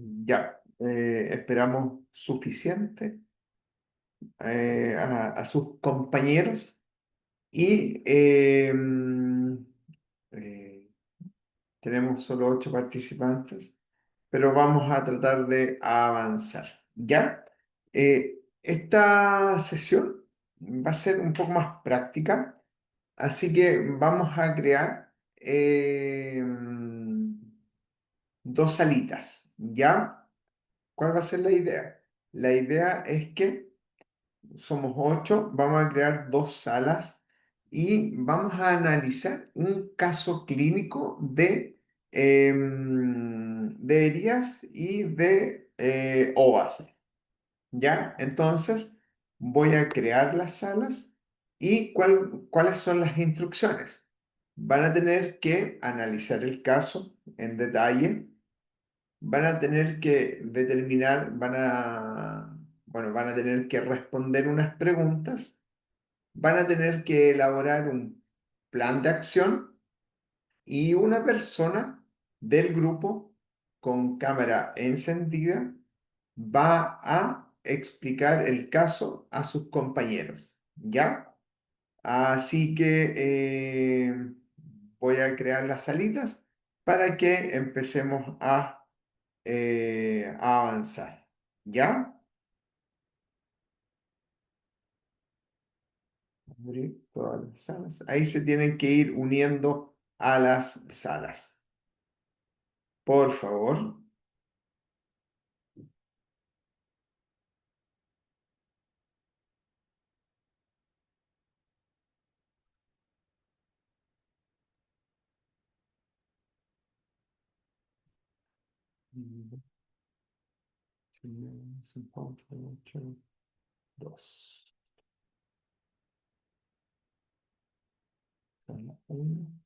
Ya, esperamos suficiente a sus compañeros y eh, tenemos solo 8 participantes, pero vamos a tratar de avanzar. ¿Ya? Esta sesión va a ser un poco más práctica, así que vamos a crear dos salitas. ¿Ya? ¿Cuál va a ser la idea? La idea es que somos 8, vamos a crear dos salas y vamos a analizar un caso clínico de heridas y de OASE. ¿Ya? Entonces, voy a crear las salas y cuáles son las instrucciones. Van a tener que analizar el caso en detalle, van a tener que determinar, bueno, van a tener que responder unas preguntas, van a tener que elaborar un plan de acción y una persona del grupo con cámara encendida va a explicar el caso a sus compañeros, ¿ya? Así que voy a crear las salidas para que empecemos a avanzar. ¿Ya? Abrir todas las salas. Ahí se tienen que ir uniendo a las salas. Por favor. Dos. Sala uno.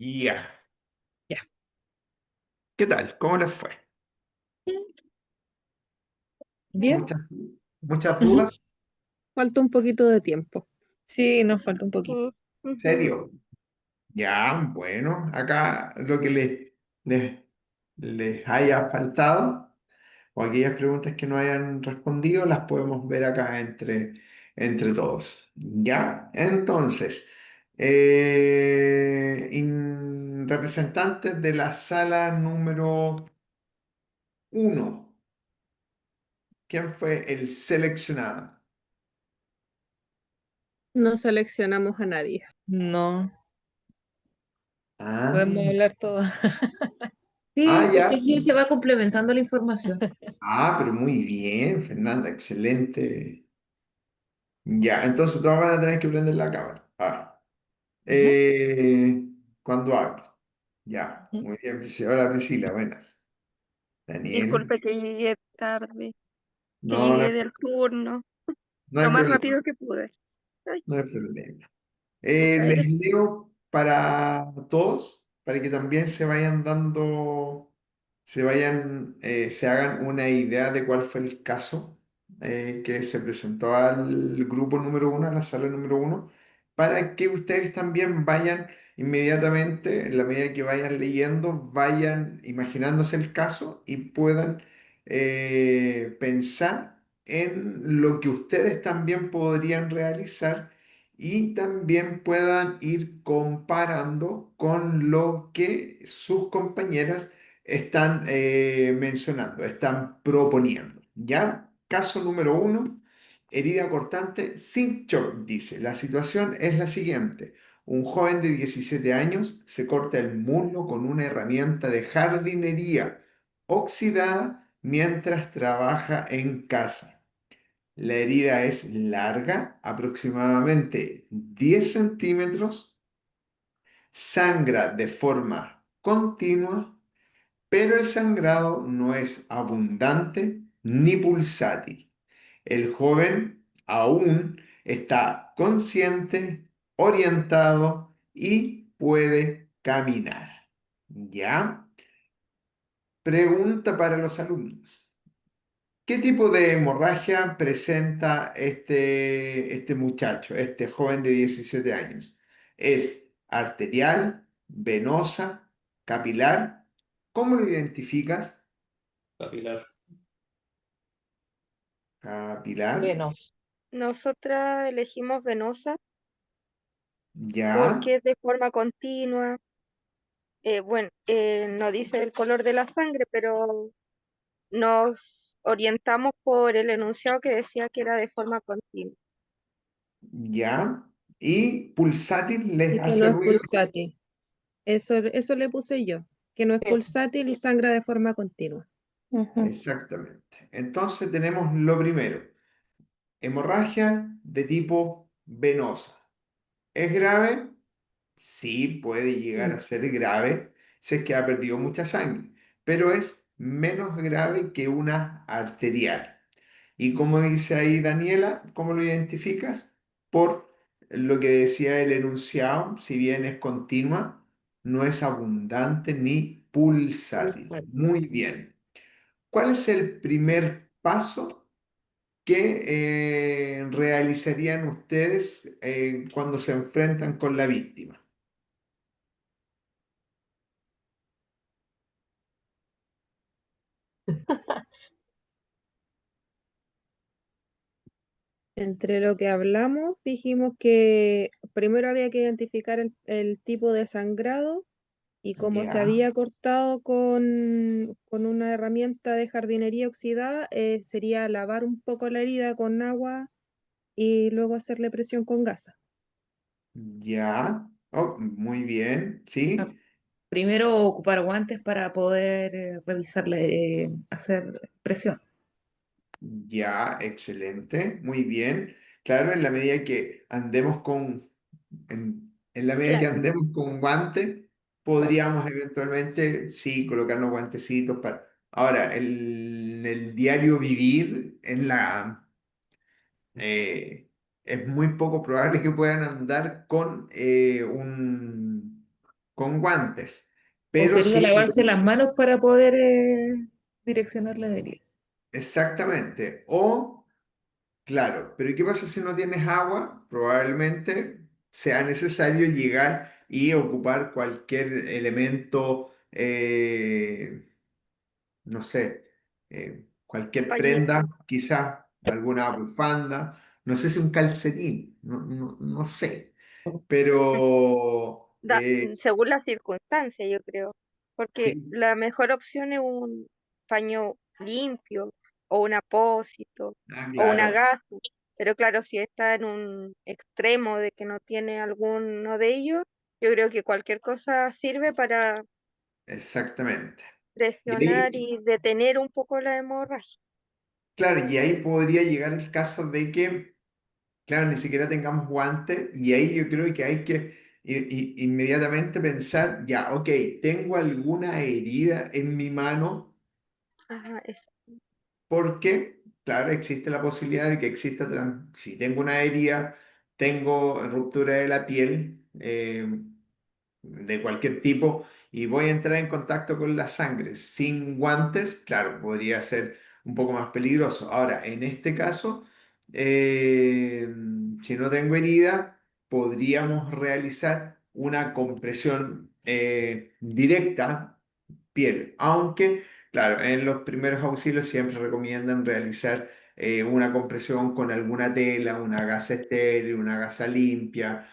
Ya. Ya. ¿Qué tal? ¿Cómo les fue? Bien. ¿Muchas, muchas Ujú. dudas? Falta un poquito de tiempo. Sí, nos falta un poquito. Sí. Ujú. ¿Serio? Ya, bueno, acá lo que les haya faltado o aquellas preguntas que no hayan respondido las podemos ver acá entre todos. ¿Ya? Entonces, representantes de la sala número uno, ¿quién fue el seleccionado? No seleccionamos a nadie. No. Podemos Ah, hablar todo. Sí, es que ya. sí se va complementando la información. Pero muy bien, Fernanda, excelente. Ya, entonces todos van a tener que prender la cámara. Ujú, Eh, cuando hablo. Ya, ujú. muy bien, Hola Priscila, buenas. Daniel, Disculpe que llegué tarde, que no, no, llegué del turno, no hay lo más problema, rápido que pude. Ay, no hay problema. Les muchas leo para todos, para que también se hagan una idea de cuál fue el caso que se presentó al grupo número uno, a la sala número uno, para que ustedes también vayan inmediatamente, en la medida que vayan leyendo, vayan imaginándose el caso y puedan pensar en lo que ustedes también podrían realizar y también puedan ir comparando con lo que sus compañeras están mencionando, están proponiendo. ¿Ya? Caso número uno, herida cortante sin shock, dice. La situación es la siguiente. Un joven de 17 años se corta el muslo con una herramienta de jardinería oxidada mientras trabaja en casa. La herida es larga, aproximadamente 10 centímetros, sangra de forma continua, pero el sangrado no es abundante ni pulsátil. El joven aún está consciente, orientado y puede caminar. ¿Ya? Pregunta para los alumnos. ¿Qué tipo de hemorragia presenta este muchacho, este joven de 17 años? ¿Es arterial, venosa, capilar? ¿Cómo lo identificas? Capilar. Capilar, Venos. Nosotras elegimos venosa ya, porque es de forma continua. Bueno, no dice el color de la sangre, pero nos orientamos por el enunciado que decía que era de forma continua. ya. ¿Y pulsátil les Y que no hace es ruido? pulsátil. Eso le puse yo. Que no es Sí. pulsátil y sangra de forma continua. Ujú. Exactamente. Entonces tenemos lo primero, hemorragia de tipo venosa. ¿Es grave? Sí, puede llegar Mm. a ser grave si es que ha perdido mucha sangre, pero es menos grave que una arterial. Y como dice ahí Daniela, ¿cómo lo identificas? Por lo que decía el enunciado, si bien es continua, no es abundante ni pulsátil. Pulsátil. Muy bien. ¿Cuál es el primer paso que realizarían ustedes cuando se enfrentan con la víctima? Entre lo que hablamos, dijimos que primero había que identificar el tipo de sangrado y como se Ya. había cortado con una herramienta de jardinería oxidada, sería lavar un poco la herida con agua y luego hacerle presión con gasa. Ya, oh, muy bien, Ah, sí, primero ocupar guantes para poder revisarle, hacer presión. ya, excelente, muy bien. Claro, en la medida que andemos en la medida que Claro, andemos con guantes, podríamos eventualmente, sí, colocarnos guantecitos para... Ahora, el diario vivir es muy poco probable que puedan andar con guantes, O pero sería sí, lavarse las manos para poder direccionar la herida. exactamente. O, claro, pero ¿y qué pasa si no tienes agua? Probablemente sea necesario llegar y ocupar cualquier elemento, no sé, cualquier Pañito. prenda, quizás alguna bufanda, no sé si un calcetín, no sé, pero Según las circunstancias, yo creo. Porque sí, la mejor opción es un paño limpio o un apósito o una claro, gasa. Pero claro, si está en un extremo de que no tiene alguno de ellos, yo creo que cualquier cosa sirve para exactamente. Y presionar ahí, y detener un poco la hemorragia. claro, y ahí podría llegar el caso de que, claro, ni siquiera tengamos guantes, y ahí yo creo que hay que inmediatamente pensar, ya, ok, tengo alguna herida en mi mano. Ajá, eso. Porque, claro, existe la posibilidad de que exista, si tengo una herida, tengo ruptura de la piel de cualquier tipo y voy a entrar en contacto con la sangre sin guantes, claro, podría ser un poco más peligroso. Ahora, en este caso, eh, si no tengo herida, podríamos realizar una compresión directa piel, aunque, claro, en los primeros auxilios siempre recomiendan realizar una compresión con alguna tela, una gasa estéril, una gasa limpia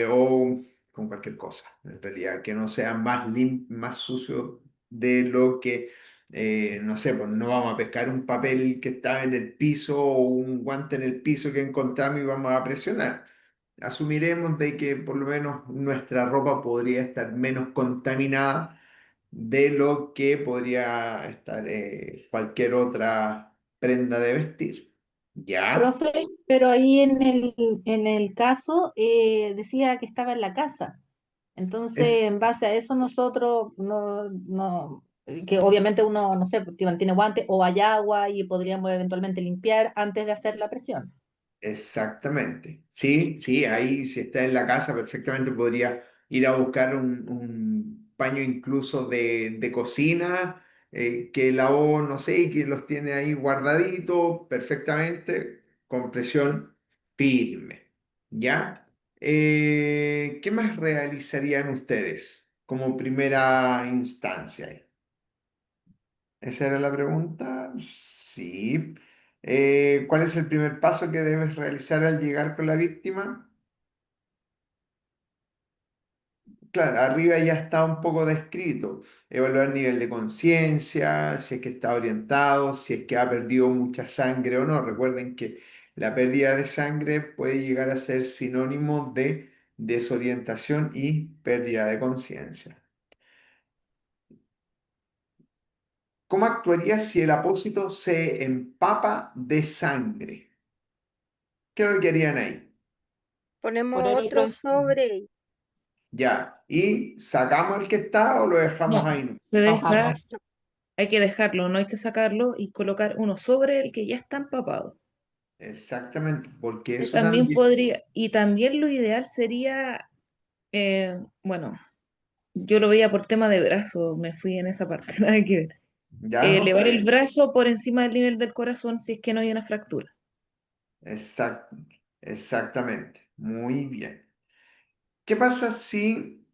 o con cualquier cosa, en realidad, que no sea más sucio de lo que, no sé, pues no vamos a pescar un papel que estaba en el piso o un guante en el piso que encontramos y vamos a presionar. Asumiremos de que por lo menos nuestra ropa podría estar menos contaminada de lo que podría estar cualquier otra prenda de vestir. ¿Ya? Profe, pero ahí en el caso decía que estaba en la casa. Entonces, Es en base a eso nosotros que obviamente uno, no sé, pues, mantiene guantes o hay agua y podríamos eventualmente limpiar antes de hacer la presión. exactamente. Sí, sí, ahí si está en la casa perfectamente podría ir a buscar un paño incluso de cocina que lavó, no sé, y que los tiene ahí guardaditos perfectamente con presión firme. ¿Ya? ¿Qué más realizarían ustedes como primera instancia? ¿Esa era la pregunta? Sí. ¿Cuál es el primer paso que debes realizar al llegar con la víctima? Claro, arriba ya está un poco descrito. Evaluar nivel de conciencia, si es que está orientado, si es que ha perdido mucha sangre o no. Recuerden que la pérdida de sangre puede llegar a ser sinónimo de desorientación y pérdida de conciencia. ¿Cómo actuarías si el apósito se empapa de sangre? ¿Qué es lo que harían ahí? Ponemos Poner otro otro encima. sobre ello. Ya. ¿Y sacamos el que está o lo dejamos No, ahí? No? se deja, Bajamos. hay que dejarlo, no hay que sacarlo y colocar uno sobre el que ya está empapado. Exactamente, porque Y eso también también. podría, y también lo ideal sería, bueno, yo lo veía por tema de brazo, me fui en esa parte, nada que ver. Ya no está Elevar el bien. brazo por encima del nivel del corazón si es que no hay una fractura. Exact- exactamente. Muy bien. ¿Qué pasa si...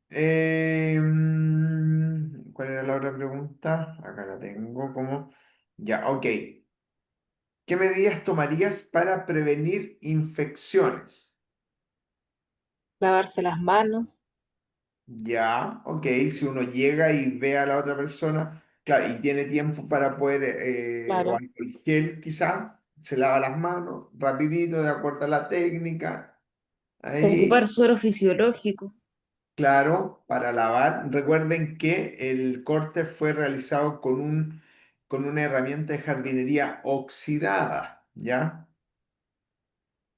¿cuál era la otra pregunta? Acá la tengo como... Ya, ok. ¿Qué medidas tomarías para prevenir infecciones? Lavarse las manos, Ya, ok, si uno llega y ve a la otra persona, claro, y tiene tiempo para poder, o claro. alcohol gel quizá, se lava las manos rapidito, de acuerdo a la técnica, Ocupar ahí, suero fisiológico. claro, para lavar. Recuerden que el corte fue realizado con una herramienta de jardinería oxidada, ¿ya?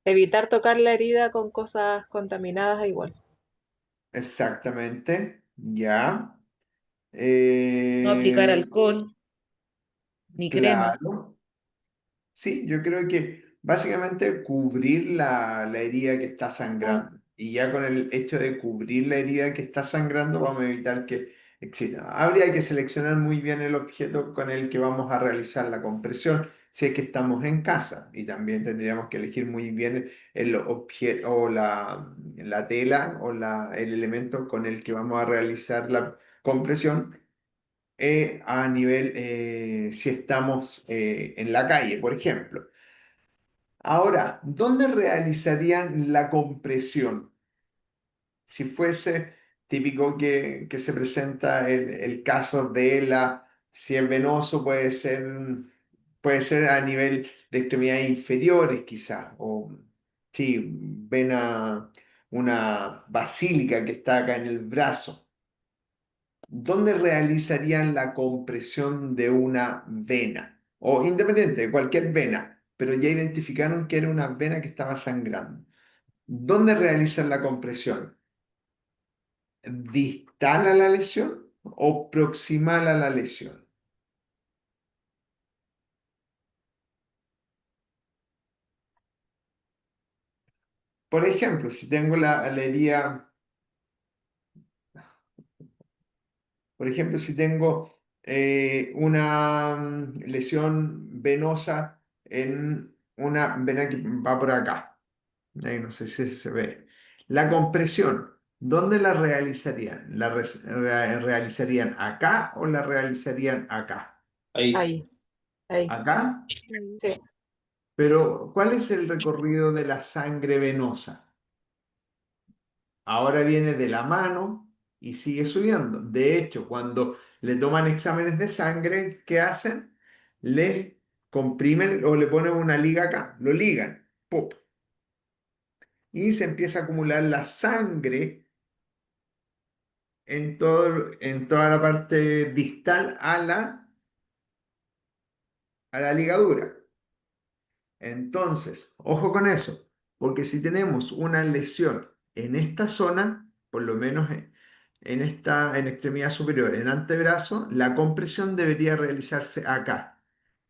Evitar tocar la herida con cosas contaminadas igual. Exactamente, ya. No aplicar Eh, alcohol ni crema. claro. Sí, yo creo que básicamente cubrir la herida que está Ah, sangrando. Y ya con el hecho de cubrir la herida que está sangrando, vamos a evitar que exista. Habría que seleccionar muy bien el objeto con el que vamos a realizar la compresión, si es que estamos en casa. Y también tendríamos que elegir muy bien el objeto o la tela o el elemento con el que vamos a realizar la compresión a nivel, si estamos en la calle, por ejemplo. Ahora, ¿dónde realizarían la compresión? Si fuese típico que se presenta el caso de si es venoso, puede ser a nivel de extremidades inferiores quizás, o sí, una basílica que está acá en el brazo. ¿Dónde realizarían la compresión de una vena? O independiente de cualquier vena, pero ya identificaron que era una vena que estaba sangrando. ¿Dónde realizan la compresión? ¿Distal a la lesión o proximal a la lesión? Por ejemplo, si tengo la herida, por ejemplo, si tengo una lesión venosa en una vena que va por acá, ahí no sé si se ve. La compresión, ¿dónde la realizarían? ¿Realizarían acá o la realizarían acá? Ahí. Ahí. ¿Acá? Ahí. Sí. Pero, ¿cuál es el recorrido de la sangre venosa? Ahora viene de la mano y sigue subiendo. De hecho, cuando le toman exámenes de sangre, ¿qué hacen? Le comprimen o le ponen una liga acá, lo ligan, ¡pop! Y se empieza a acumular la sangre en toda la parte distal a la ligadura. Entonces, ojo con eso, porque si tenemos una lesión en esta zona, por lo menos en extremidad superior, en antebrazo, la compresión debería realizarse acá,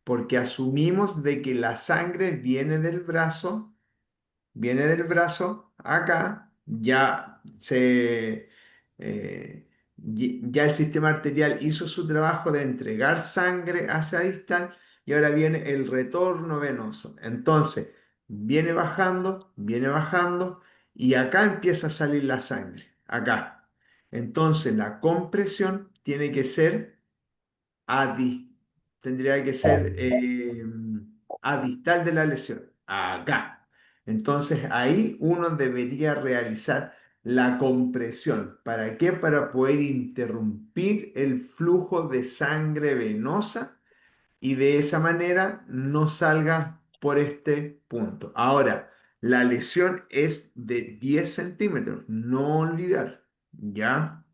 porque asumimos de que la sangre viene del brazo acá, ya el sistema arterial hizo su trabajo de entregar sangre hacia distal y ahora viene el retorno venoso. Entonces, viene bajando y acá empieza a salir la sangre, acá. Entonces, la compresión tiene que ser a dis- tendría que ser a distal de la lesión, acá. Entonces ahí uno debería realizar la compresión. ¿Para qué? Para poder interrumpir el flujo de sangre venosa y de esa manera no salga por este punto. Ahora, la lesión es de 10 centímetros, no olvidar, ¿ya?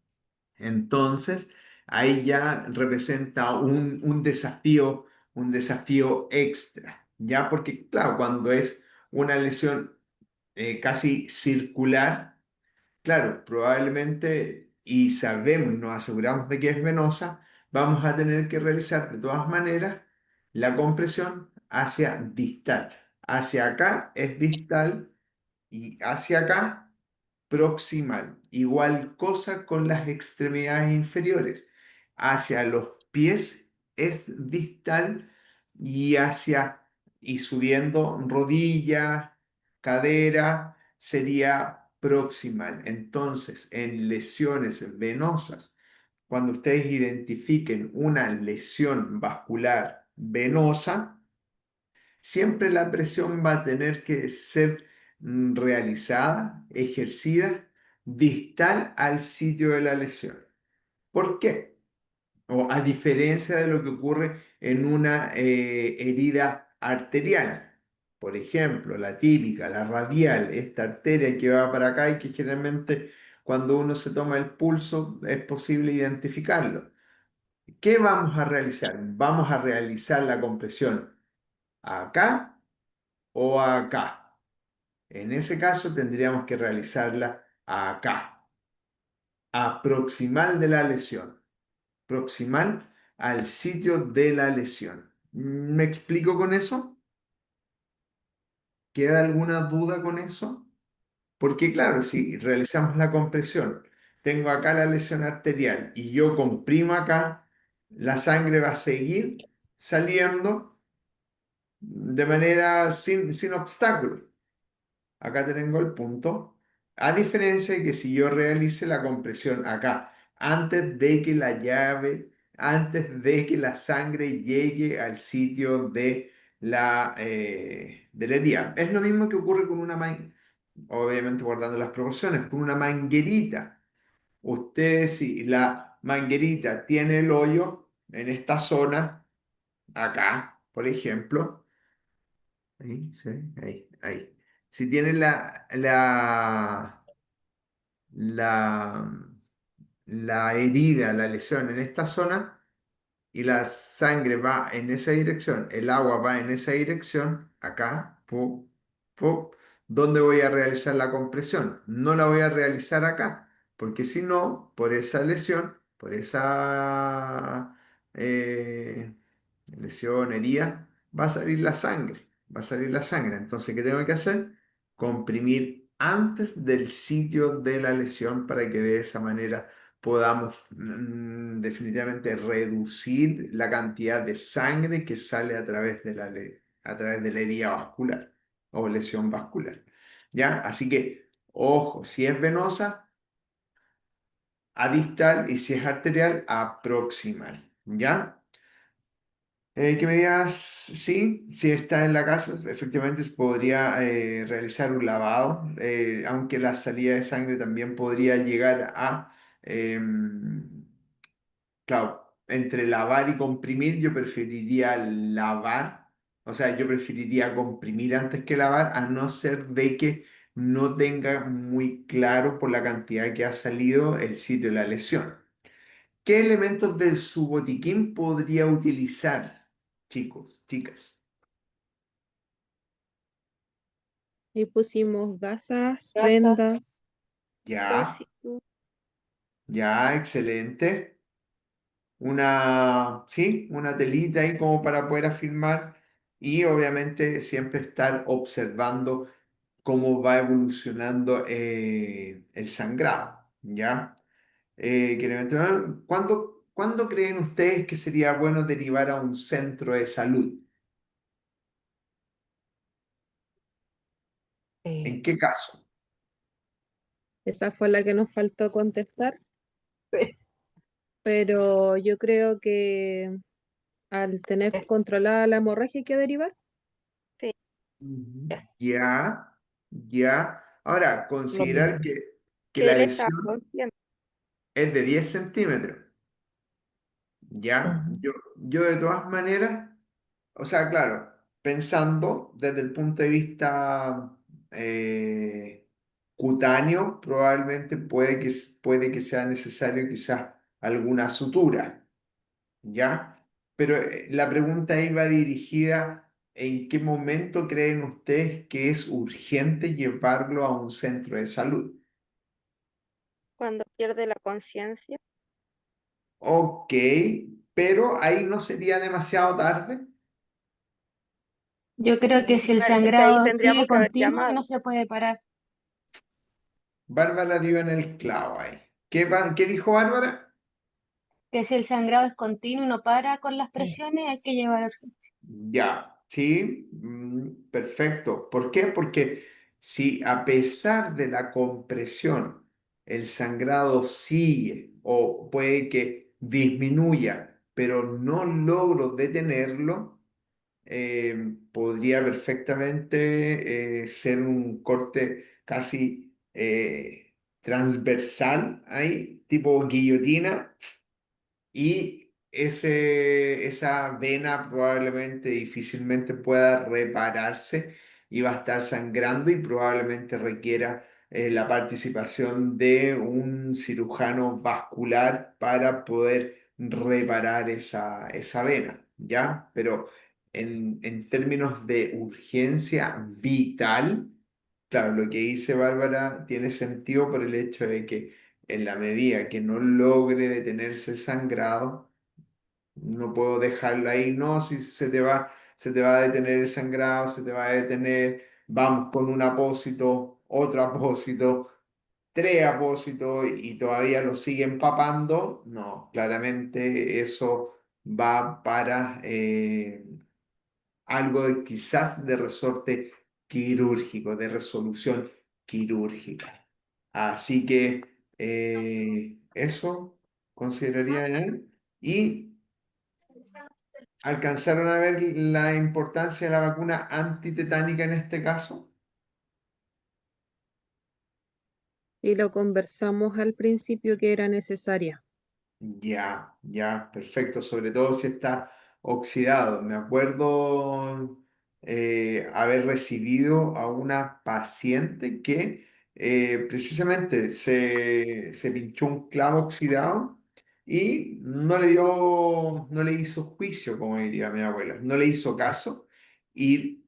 Entonces, ahí ya representa un desafío extra, ¿ya? Porque, claro, cuando es una lesión casi circular, claro, probablemente, y sabemos y nos aseguramos de que es venosa, vamos a tener que realizar de todas maneras la compresión hacia distal. Hacia acá es distal y hacia acá proximal. Igual cosa con las extremidades inferiores. Hacia los pies es distal y y subiendo rodilla, cadera sería proximal. Entonces, en lesiones venosas, cuando ustedes identifiquen una lesión vascular venosa, siempre la presión va a tener que ser realizada, ejercida, distal al sitio de la lesión. ¿Por qué? O a diferencia de lo que ocurre en una herida arterial. Por ejemplo, la típica, la radial, esta arteria que va para acá y que generalmente cuando uno se toma el pulso es posible identificarlo. ¿Qué vamos a realizar? Vamos a realizar la compresión acá o acá. En ese caso tendríamos que realizarla acá, a proximal de la lesión, proximal al sitio de la lesión. ¿Me explico con eso? ¿Queda alguna duda con eso? Porque claro, si realizamos la compresión, tengo acá la lesión arterial y yo comprimo acá, la sangre va a seguir saliendo de manera sin obstáculo. Acá tengo el punto. A diferencia de que si yo realice la compresión acá, antes de que la llave, antes de que la sangre llegue al sitio de la herida. Es lo mismo que ocurre con una manguerita, obviamente guardando las proporciones, con una manguerita. Usted, si la manguerita tiene el hoyo en esta zona, acá, por ejemplo, ahí, sí, ahí, ahí. Si tiene la, la herida, la lesión en esta zona y la sangre va en esa dirección, el agua va en esa dirección, acá, pu, pu, ¿dónde voy a realizar la compresión? No la voy a realizar acá, porque si no, por esa lesión, por esa lesión, herida, va a salir la sangre, va a salir la sangre. Entonces, ¿qué tengo que hacer? Comprimir antes del sitio de la lesión para que de esa manera podamos definitivamente reducir la cantidad de sangre que sale a través de a través de la herida vascular o lesión vascular. ¿Ya? Así que, ojo, si es venosa, a distal, y si es arterial, a proximal. ¿Ya? Que me digas, sí, si está en la casa, efectivamente se podría realizar un lavado, aunque la salida de sangre también podría llegar a, claro, entre lavar y comprimir, yo preferiría lavar, o sea, yo preferiría comprimir antes que lavar, a no ser de que no tenga muy claro por la cantidad que ha salido el sitio de la lesión. ¿Qué elementos de su botiquín podría utilizar, chicos, chicas? Y pusimos gasas, Gasa. vendas. Ya, Cositu. ya, excelente. Sí, una telita ahí como para poder afirmar y obviamente siempre estar observando cómo va evolucionando el sangrado, ¿ya? ¿Cuándo creen ustedes que sería bueno derivar a un centro de salud? ¿En Eh, qué caso? Esa fue la que nos faltó contestar, sí. pero yo creo que al tener controlada la hemorragia hay que derivar. Sí, Ujú. Yes. Ya, ya. Ahora, Lo mismo. considerar que que la él está lesión consciente. es de 10 centímetros. Ya, Ujú. yo de todas maneras, o sea, claro, pensando desde el punto de vista eh, cutáneo, probablemente puede que sea necesario quizás alguna sutura, ¿ya? Pero la pregunta iba dirigida, ¿en qué momento creen ustedes que es urgente llevarlo a un centro de salud? Cuando pierde la conciencia. Ok, pero ahí no sería demasiado tarde. Yo creo que si el Claro, es que ahí sangrado tendríamos sigue que haber continuo y llamado. no se puede parar. Bárbara dio en el clavo ahí. ¿Qué dijo Bárbara? Que si el sangrado es continuo y no para con las presiones, hay que llevar a urgencia. Ya, sí, perfecto. ¿Por qué? Porque si a pesar de la compresión el sangrado sigue o puede que disminuya, pero no logro detenerlo, podría perfectamente ser un corte casi transversal ahí, tipo guillotina, y esa vena probablemente difícilmente pueda repararse y va a estar sangrando y probablemente requiera la participación de un cirujano vascular para poder reparar esa vena, ¿ya? Pero en términos de urgencia vital, claro, lo que dice Bárbara tiene sentido por el hecho de que en la medida que no logre detenerse el sangrado, no puedo dejarlo ahí, no, si se te va a detener el sangrado, se te va a detener, vamos con un apósito otro apósito, tres apósitos y todavía lo siguen papando, no, claramente eso va para algo quizás de resorte quirúrgico, de resolución quirúrgica. Así que eso consideraría él. Y alcanzaron a ver la importancia de la vacuna antitetánica en este caso. Y lo conversamos al principio que era necesaria. Ya, ya, perfecto. Sobre todo si está oxidado. Me acuerdo haber recibido a una paciente que precisamente se pinchó un clavo oxidado y no le hizo juicio, como diría mi abuela, no le hizo caso y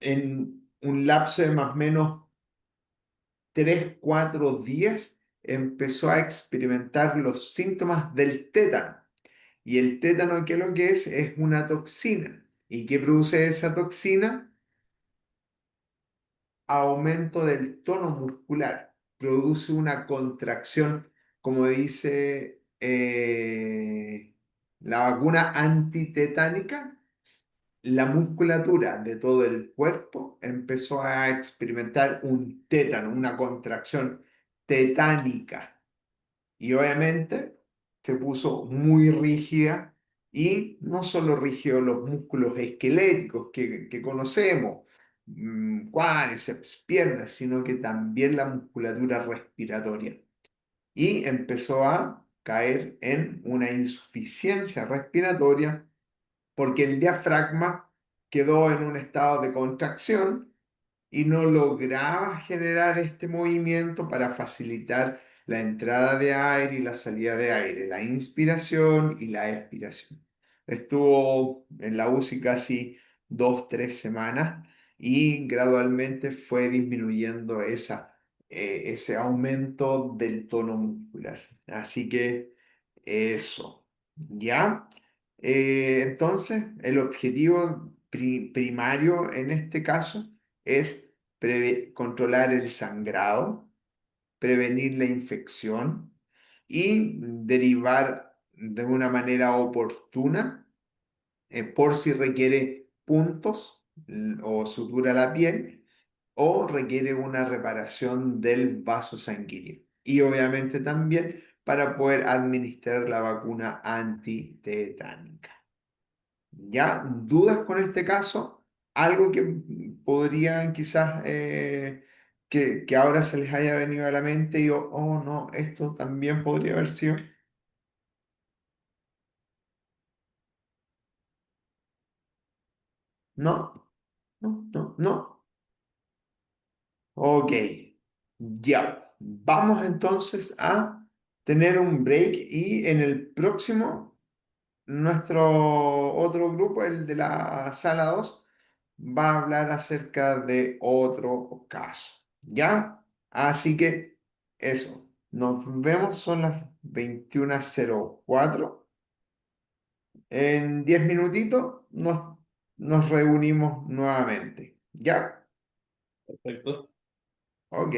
en un lapso de más o menos 3, 4 días empezó a experimentar los síntomas del tétano. Y el tétano, ¿qué es lo que es? Es una toxina. ¿Y qué produce esa toxina? Aumento del tono muscular. Produce una contracción, como dice la vacuna antitetánica. La musculatura de todo el cuerpo empezó a experimentar un tétano, una contracción tetánica. Y obviamente se puso muy rígida y no solo rígidos los músculos esqueléticos que conocemos, cuádriceps, piernas, sino que también la musculatura respiratoria. Y empezó a caer en una insuficiencia respiratoria porque el diafragma quedó en un estado de contracción y no lograba generar este movimiento para facilitar la entrada de aire y la salida de aire, la inspiración y la expiración. Estuvo en la UCI casi 2, 3 semanas y gradualmente fue disminuyendo ese aumento del tono muscular. Así que eso, ¿ya? Entonces, el objetivo primario en este caso es controlar el sangrado, prevenir la infección y derivar de una manera oportuna por si requiere puntos o sutura la piel o requiere una reparación del vaso sanguíneo. Y obviamente también para poder administrar la vacuna antitetánica. ¿Ya? ¿Dudas con este caso? Algo que podrían quizás que ahora se les haya venido a la mente y oh no, esto también podría haber sido. No, no, no, no. Ok, ya. Vamos entonces a tener un break y en el próximo, nuestro otro grupo, el de la sala 2 va a hablar acerca de otro caso. ¿Ya? Así que eso. Nos vemos, son las 21:04. En 10 minutitos nos reunimos nuevamente. ¿Ya? Perfecto. Ok.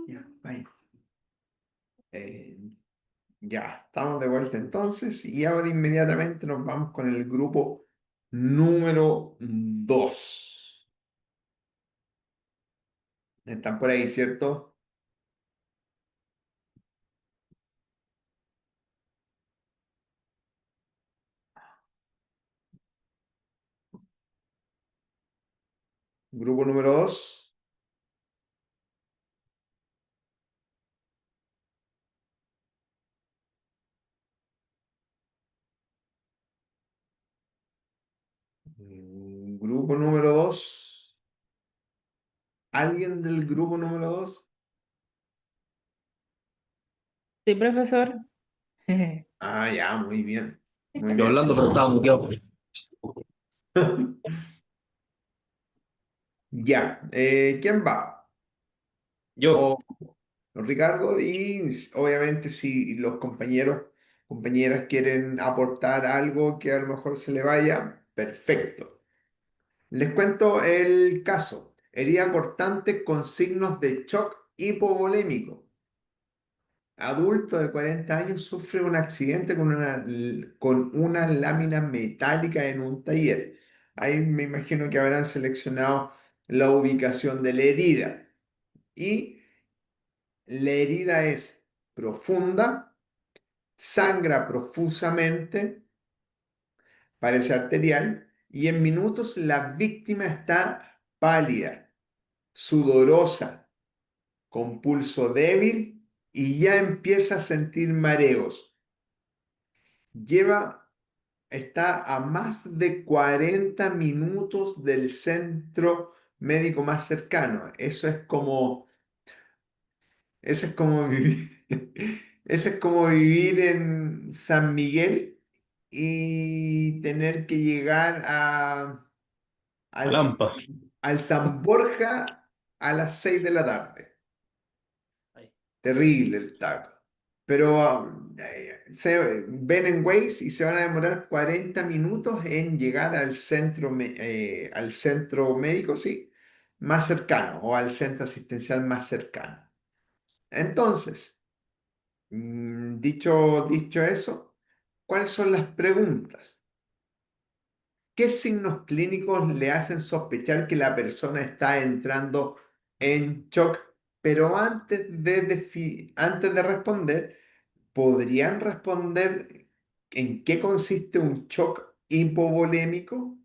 Ya, bye. Ya, estamos de vuelta entonces y ahora inmediatamente nos vamos con el grupo número 2. ¿Están por ahí, cierto? Grupo número 2. Grupo número 2. ¿Alguien del grupo número 2? Sí, profesor. Ah, ya, muy bien. Muy Yo bien. hablando, pero estaba muteado. Ya, ¿quién va? Yo, O Ricardo y obviamente si los compañeras quieren aportar algo que a lo mejor se le vaya, perfecto. Les cuento el caso. Herida cortante con signos de shock hipovolémico. Adulto de 40 años sufre un accidente con una lámina metálica en un taller. Ahí me imagino que habrán seleccionado la ubicación de la herida. Y la herida es profunda, sangra profusamente, parece arterial, y en minutos la víctima está pálida, sudorosa, con pulso débil y ya empieza a sentir mareos. Lleva, está a más de 40 minutos del centro médico más cercano. Eso es como vivir, eso es como vivir en San Miguel y tener que llegar al, Alampa. al San Borja a las 6 de la tarde. Ahí. Terrible el taco. Pero se ven en Waze y se van a demorar 40 minutos en llegar al centro médico, sí, más cercano o al centro asistencial más cercano. Entonces, dicho eso, ¿cuáles son las preguntas? ¿Qué signos clínicos le hacen sospechar que la persona está entrando en shock? Pero antes de responder, ¿podrían responder en qué consiste un shock hipovolémico?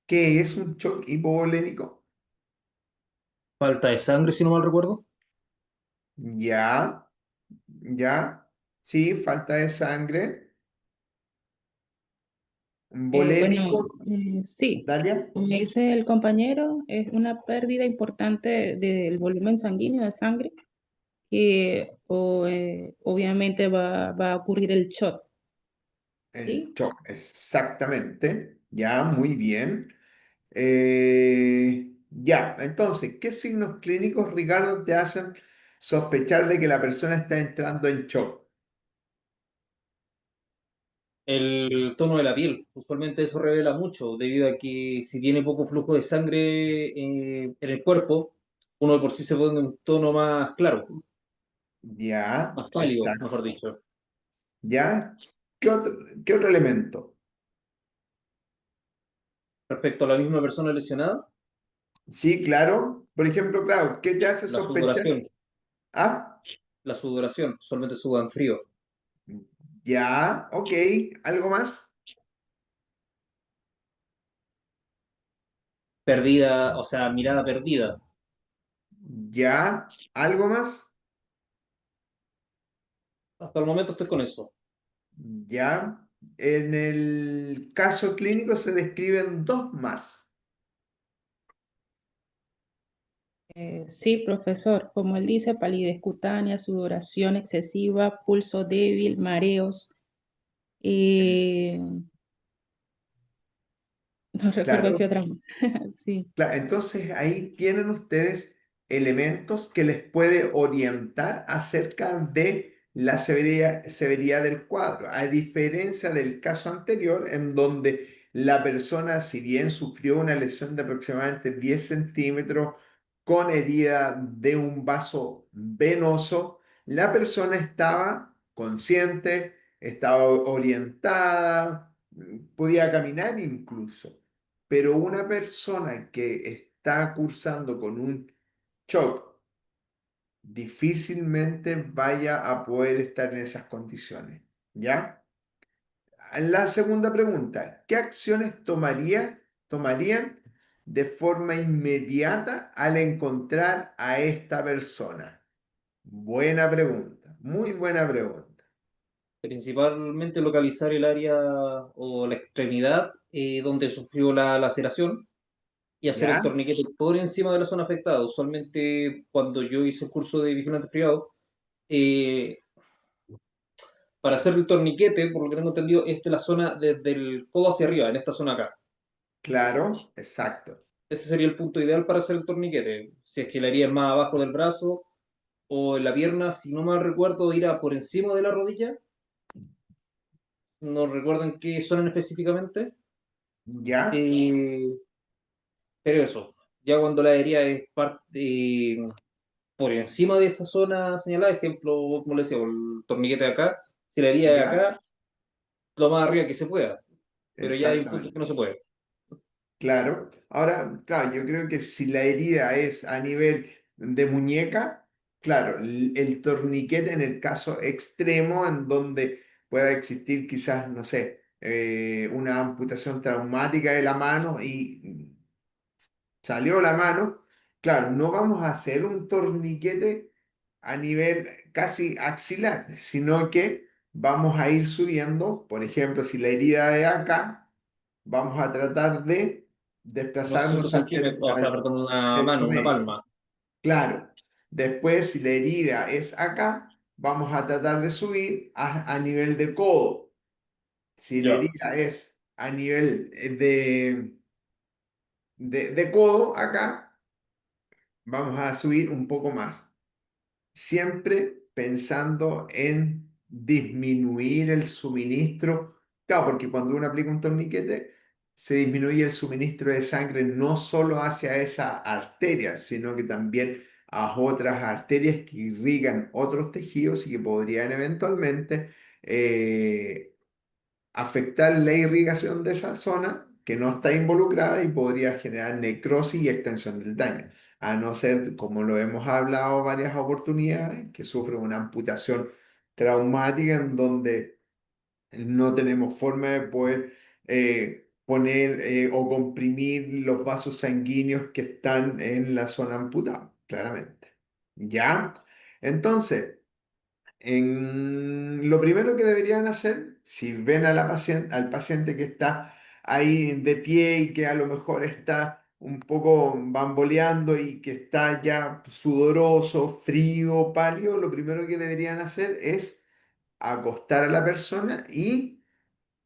¿Qué es un shock hipovolémico? Falta de sangre, si no mal recuerdo. Ya, ya, sí, falta de sangre. Volémico, Bueno, sí, Dalia. como dice el compañero, es una pérdida importante del volumen sanguíneo de sangre que obviamente va a ocurrir el shot, El ¿sí? shock, exactamente. Ya, muy bien. Ya, entonces, ¿qué signos clínicos, Ricardo, te hacen sospechar de que la persona está entrando en shock? El tono de la piel, usualmente eso revela mucho, debido a que si tiene poco flujo de sangre en el cuerpo, uno de por sí se pone un tono más claro, Ya, más pálido, exacto. mejor dicho. Ya, ¿qué otro elemento? Respecto a la misma persona lesionada, Sí, claro. Por ejemplo, claro, ¿qué te hace la sospechar? sudoración, Ah, la sudoración, usualmente sudan frío, ya, ok. ¿Algo más? perdida, o sea, mirada perdida. Ya, ¿algo más? Hasta el momento estoy con eso. Ya. En el caso clínico se describen dos más. Sí, profesor, como él dice, palidez cutánea, sudoración excesiva, pulso débil, mareos. eh, no recuerdo qué Claro. otra más. Sí. Entonces ahí tienen ustedes elementos que les puede orientar acerca de la severidad del cuadro, a diferencia del caso anterior en donde la persona, si bien sufrió una lesión de aproximadamente 10 centímetros con herida de un vaso venoso. La persona estaba consciente, estaba orientada, podía caminar incluso, pero una persona que está cursando con un shock difícilmente vaya a poder estar en esas condiciones, ¿ya? La segunda pregunta, ¿qué acciones tomarían de forma inmediata al encontrar a esta persona? Buena pregunta, muy buena pregunta. Principalmente localizar el área o la extremidad donde sufrió la laceración y hacer el ¿Ya? torniquete por encima de la zona afectada. Usualmente cuando yo hice el curso de vigilante privado, eh, para hacer el torniquete, por lo que tengo entendido, esta es la zona desde el codo hacia arriba, en esta zona acá. Claro, exacto. Ese sería el punto ideal para hacer el torniquete. Si es que la herida es más abajo del brazo o en la pierna, si no mal recuerdo, irá por encima de la rodilla. No recuerdo en qué zona específicamente. ¿Ya? Eh, pero eso, ya cuando la herida es por encima de esa zona señalada, ejemplo, como le decía, el torniquete de acá, si la herida es ¿Ya? acá, lo más arriba que se pueda, pero ya hay un punto que Exactamente. no se puede. Claro. Ahora, claro, yo creo que si la herida es a nivel de muñeca, claro, el torniquete en el caso extremo en donde pueda existir quizás, no sé, una amputación traumática de la mano y salió la mano, claro, no vamos a hacer un torniquete a nivel casi axilar, sino que vamos a ir subiendo, por ejemplo, si la herida es acá, vamos a tratar de Unos 5 desplazarnos centímetros, o sea, al perdón, una tercio mano, una medio. palma. Claro. Después, si la herida es acá, vamos a tratar de subir a nivel de codo. Si la Ya. herida es a nivel de codo, acá, vamos a subir un poco más. Siempre pensando en disminuir el suministro. Claro, porque cuando uno aplica un torniquete, se disminuye el suministro de sangre no solo hacia esa arteria, sino que también a otras arterias que irrigan otros tejidos y que podrían eventualmente afectar la irrigación de esa zona que no está involucrada y podría generar necrosis y extensión del daño, a no ser, como lo hemos hablado varias oportunidades, que sufre una amputación traumática en donde no tenemos forma de poder poner o comprimir los vasos sanguíneos que están en la zona amputada, claramente. ¿Ya? Entonces, lo primero que deberían hacer, si ven a al paciente que está ahí de pie y que a lo mejor está un poco bamboleando y que está ya sudoroso, frío, pálido, lo primero que deberían hacer es acostar a la persona y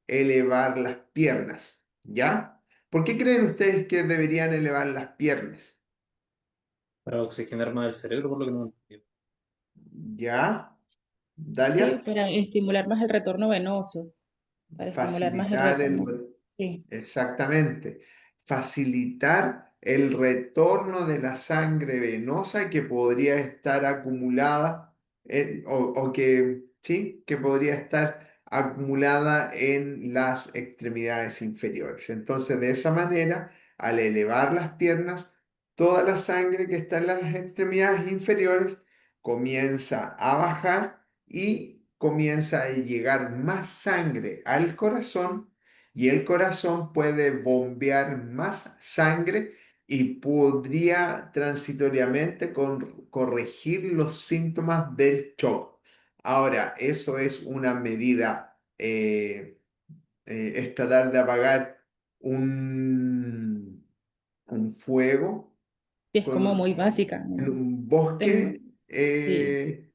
elevar las piernas, ¿ya? ¿Por qué creen ustedes que deberían elevar las piernas? Para oxigenar más el cerebro, por lo que no entiendo. ¿Ya? Sí, ¿Dalia? para estimular más el retorno venoso, para estimular más el Facilitar retorno. Sí, exactamente, facilitar el retorno de la sangre venosa que podría estar acumulada o que sí, que podría estar acumulada en las extremidades inferiores. Entonces, de esa manera, al elevar las piernas, toda la sangre que está en las extremidades inferiores comienza a bajar y comienza a llegar más sangre al corazón y el corazón puede bombear más sangre y podría transitoriamente corregir los síntomas del shock. Ahora, eso es una medida, es tratar de apagar un, un fuego sí, es como con muy básica, ¿no? en un Ten- bosque sí,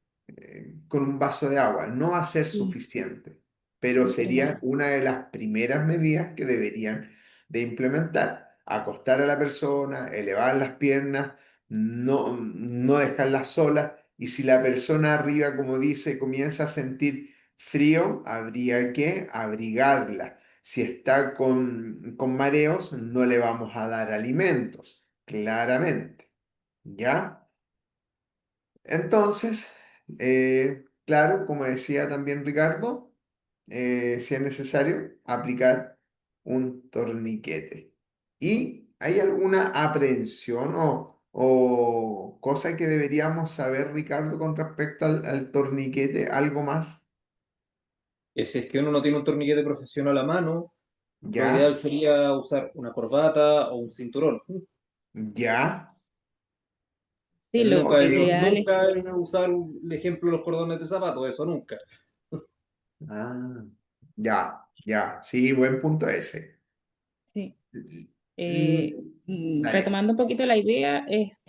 con un vaso de agua. No va a ser sí, suficiente, pero sería claro. una de las primeras medidas que deberían de implementar. Acostar a la persona, elevar las piernas, no dejarlas solas. Y si la persona arriba, como dice, comienza a sentir frío, habría que abrigarla. Si está con mareos, no le vamos a dar alimentos, claramente. ¿ya? Entonces, claro, como decía también Ricardo, si es necesario, aplicar un torniquete. ¿Y hay alguna aprehensión o cosa que deberíamos saber, Ricardo, con respecto al torniquete? ¿Algo más? Si es que uno no tiene un torniquete profesional a mano, lo ¿Ya? ideal sería usar una corbata o un cinturón. ¿Ya? Sí, lo Ok. ideal es Nunca usar el ejemplo de los cordones de zapato, eso nunca. Ah, ya, ya. Sí, buen punto ese. sí. Mm, Dale. Retomando un poquito la idea, es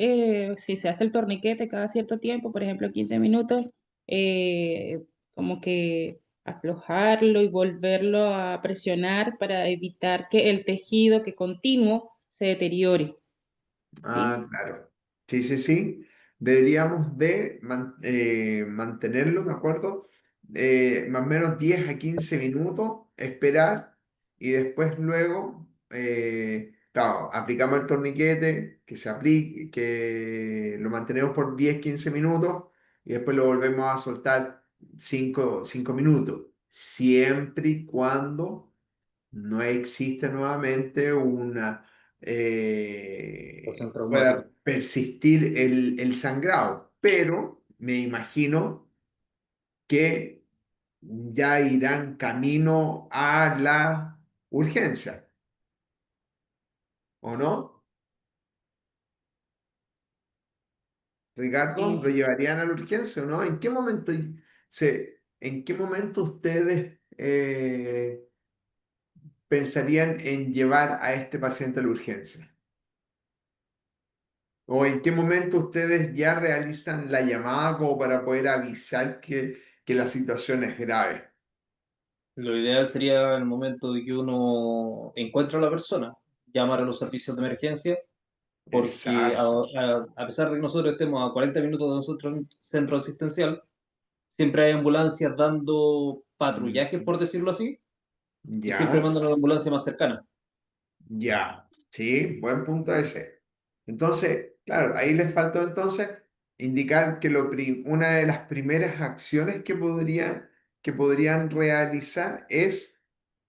si se hace el torniquete cada cierto tiempo, por ejemplo 15 minutos, eh, como que aflojarlo y volverlo a presionar para evitar que el tejido que continuo se deteriore, ¿sí? Ah, claro. Sí, sí, sí. Deberíamos de mantenerlo, ¿me acuerdo? Más o menos 10 a 15 minutos, esperar y después luego, claro, aplicamos el torniquete, que se aplique, que lo mantenemos por 10 15 minutos y después lo volvemos a soltar 5 minutos, siempre y cuando no existe nuevamente Cuestión traumática. pueda persistir el sangrado, pero me imagino que ya irán camino a la urgencia, ¿o no? Ricardo, ¿lo Eh, llevarían a la urgencia o no? En qué momento ustedes pensarían en llevar a este paciente a la urgencia? ¿O en qué momento ustedes ya realizan la llamada como para poder avisar que la situación es grave? Lo ideal sería en el momento de que uno encuentra a la persona, llamar a los servicios de emergencia, porque Exacto. a pesar de que nosotros estemos a 40 minutos de nuestro centro asistencial, siempre hay ambulancias dando patrullaje, Mm, por decirlo así, y siempre ya, mandan a la ambulancia más cercana. ya. Sí, buen punto ese. Entonces, claro, ahí les faltó entonces indicar que una de las primeras acciones que podrían realizar es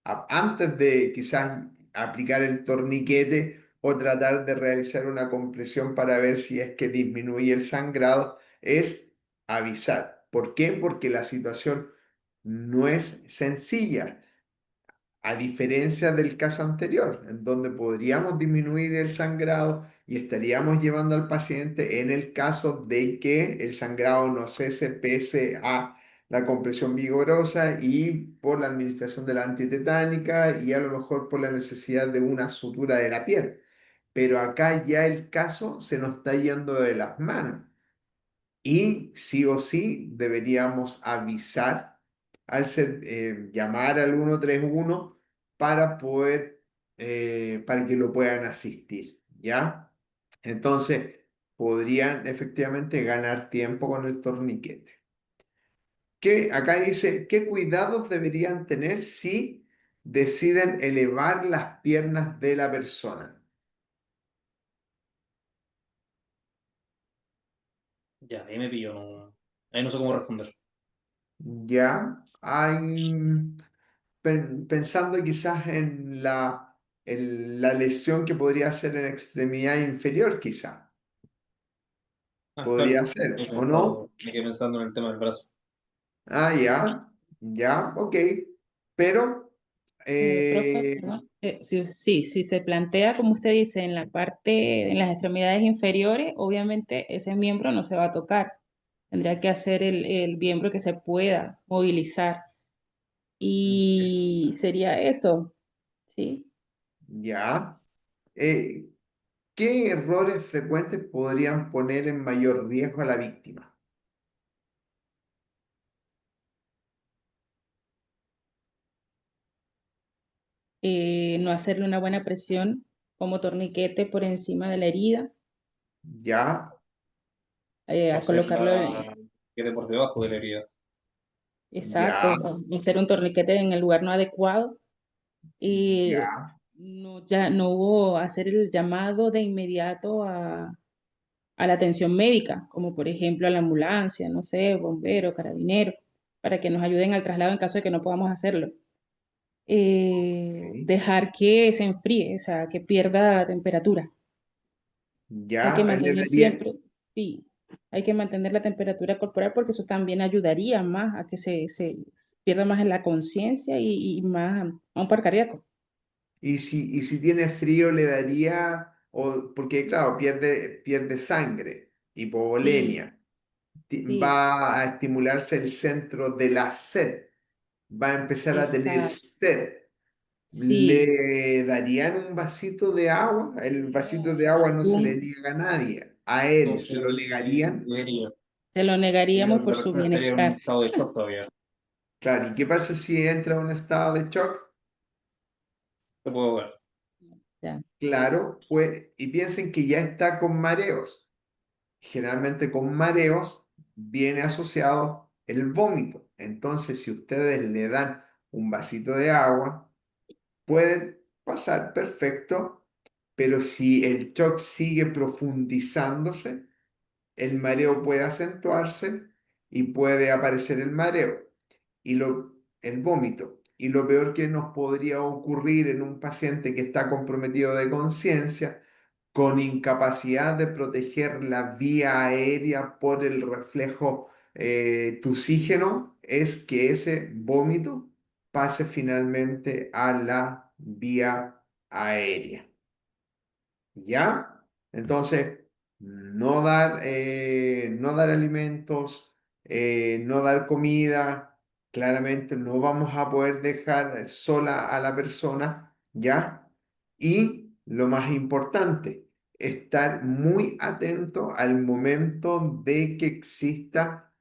antes de quizás aplicar el torniquete o tratar de realizar una compresión para ver si es que disminuye el sangrado, es avisar. ¿Por qué? Porque la situación no es sencilla. A diferencia del caso anterior, en donde podríamos disminuir el sangrado y estaríamos llevando al paciente en el caso de que el sangrado no cese pese a la compresión vigorosa y por la administración de la antitetánica y a lo mejor por la necesidad de una sutura de la piel. Pero acá ya el caso se nos está yendo de las manos. Y sí o sí deberíamos avisar llamar al 131 para para que lo puedan asistir, ¿ya? Entonces, podrían efectivamente ganar tiempo con el torniquete. Acá dice, ¿qué cuidados deberían tener si deciden elevar las piernas de la persona? Ya, ahí me pillo, ahí no sé cómo responder. ¿Ya? Pensando quizás en la lesión que podría ser en extremidad inferior, quizá. Ah, claro, Podría ser, he ¿o no? pensado, me quedé pensando en el tema del brazo. Ah, ya, ya, ok. Pero, Profe, eh, perdón. Sí, sí, si se plantea, como usted dice, en la parte, en las extremidades inferiores, obviamente ese miembro no se va a tocar. Tendría que hacer el miembro que se pueda movilizar. Y sería eso, ¿sí? ya. Eh, ¿Qué errores frecuentes podrían poner en mayor riesgo a la víctima? No hacerle una buena presión como torniquete por encima de la herida, Ya, O a sea, colocarlo quede por debajo de la herida. exacto, ya, o hacer un torniquete en el lugar no adecuado y ya. no, ya no hubo hacer el llamado de inmediato a la atención médica, como por ejemplo a la ambulancia, no sé, bombero, carabinero, para que nos ayuden al traslado en caso de que no podamos hacerlo. Ok. Dejar que se enfríe, o sea, que pierda temperatura. Hay que Ya, le mantener daría, siempre, sí, hay que mantener la temperatura corporal porque eso también ayudaría más a que se pierda más en la conciencia y más a un par cardíaco. y si tiene frío, le daría, o, porque claro, pierde sangre, Sí, hipovolemia. sí, Va a estimularse el centro de la sed, va a empezar a tener exacto, sed. sí. ¿Le darían un vasito de agua? El vasito de agua no se le Un- niega a nadie. A él No se sé, lo negarían. debería. Se lo Yo negaríamos creo que por la su persona estaría en un bienestar. estado de shock todavía. Claro, ¿y qué pasa si entra en un estado de shock? Te puedo ver. Ya, Claro, pues, y piensen que ya está con mareos. Generalmente con mareos viene asociado el vómito. Entonces, si ustedes le dan un vasito de agua, puede pasar perfecto, pero si el shock sigue profundizándose, el mareo puede acentuarse y puede aparecer el mareo y el vómito. Y lo peor que nos podría ocurrir en un paciente que está comprometido de conciencia, con incapacidad de proteger la vía aérea por el reflejo tusígeno, es que ese vómito pase finalmente a la vía aérea. ¿Ya? Entonces, no dar alimentos, no dar comida, claramente no vamos a poder dejar sola a la persona, ¿ya? Y lo más importante, estar muy atento al momento de que exista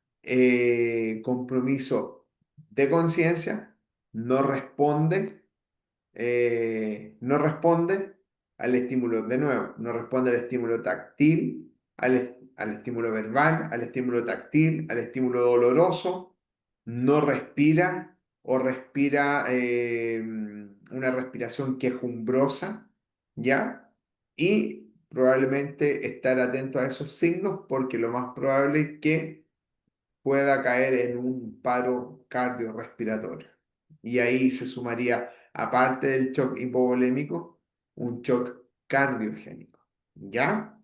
compromiso de conciencia, no responde no responde al estímulo, de nuevo, no responde al estímulo táctil, al estímulo verbal, al estímulo táctil, al estímulo doloroso, no respira o respira una respiración quejumbrosa, ¿ya? Y probablemente estar atento a esos signos porque lo más probable es que pueda caer en un paro cardiorrespiratorio. Y ahí se sumaría, aparte del shock hipovolémico, un shock cardiogénico. ¿Ya?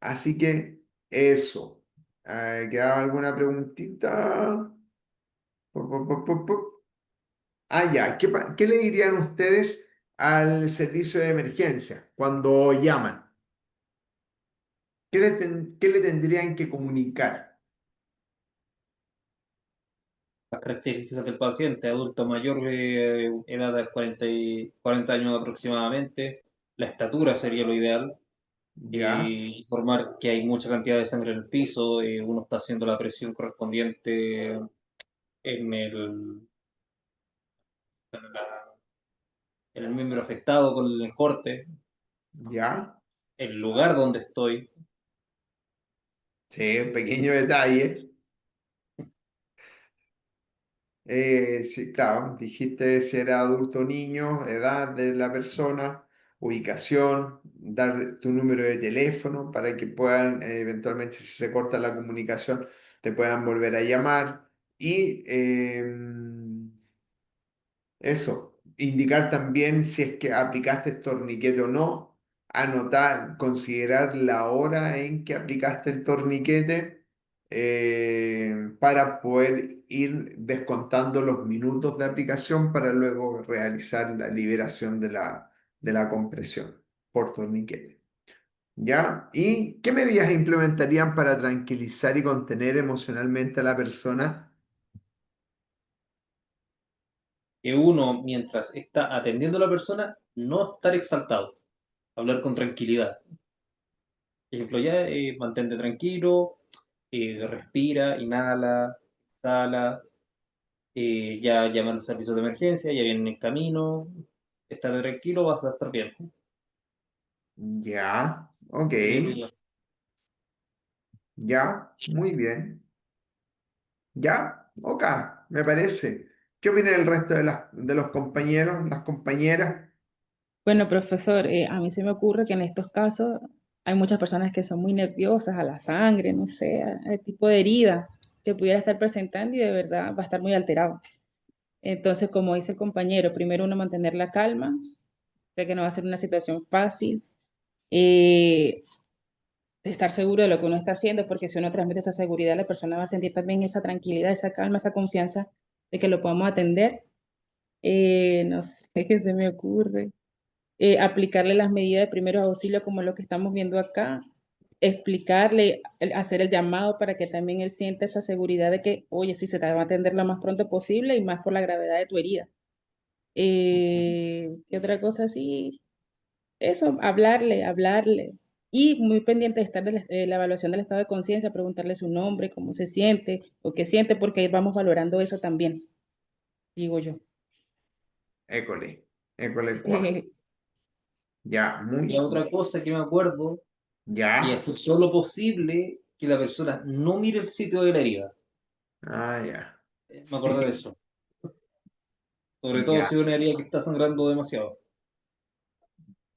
Así que eso. ¿Queda alguna preguntita? Pu. Ah, ya. ¿Qué le dirían ustedes al servicio de emergencia cuando llaman? ¿Qué le tendrían que comunicar? Las características del paciente, adulto mayor de edad de 40 años aproximadamente, la estatura sería lo ideal, ¿Ya? informar que hay mucha cantidad de sangre en el piso, uno está haciendo la presión correspondiente en en la- en el miembro afectado con el corte, ¿Ya? el lugar donde estoy, Sí, un pequeño detalle. Sí, claro, dijiste si era adulto o niño, edad de la persona, ubicación, dar tu número de teléfono para que puedan, eventualmente, si se corta la comunicación, te puedan volver a llamar. Y eso, indicar también si es que aplicaste el torniquete o no, anotar, considerar la hora en que aplicaste el torniquete para poder ir descontando los minutos de aplicación para luego realizar la liberación de la compresión por torniquete. ¿Ya? ¿Y qué medidas implementarían para tranquilizar y contener emocionalmente a la persona? que uno, mientras está atendiendo a la persona, no estar exaltado, hablar con tranquilidad. Por ejemplo, ya mantente tranquilo, respira, inhala, exhala, ya llaman al servicio de emergencia, ya vienen en camino, estate tranquilo, vas a estar bien. Ya, ok. Sería lo ideal. Ya, muy bien. Ya, ok, me parece. ¿Qué opina el resto de los compañeros, las compañeras? Bueno, profesor, a mí se me ocurre que en estos casos Hay muchas personas que son muy nerviosas a la sangre, no sé, al tipo de herida que pudiera estar presentando y de verdad va a estar muy alterado. Entonces, como dice el compañero, primero uno mantener la calma, sé que no va a ser una situación fácil, eh, estar seguro de lo que uno está haciendo, porque si uno transmite esa seguridad, la persona va a sentir también esa tranquilidad, esa calma, esa confianza de que lo podamos atender. No sé qué se me ocurre. Aplicarle las medidas de primeros auxilios como lo que estamos viendo acá, explicarle, hacer el llamado para que también él sienta esa seguridad de que, oye, sí, se te va a atender lo más pronto posible y más por la gravedad de tu herida. ¿Qué otra cosa? Sí, eso, hablarle. Y muy pendiente de estar de la evaluación del estado de conciencia, preguntarle su nombre, cómo se siente o qué siente, porque ahí vamos valorando eso también, digo yo. École, école, cuá. Ya, Y otra cosa que me acuerdo, y ya, hacer todo lo posible que la persona no mire el sitio de la herida. ya, Me acuerdo de sí, eso. Sobre todo ya, si es una herida que está sangrando demasiado.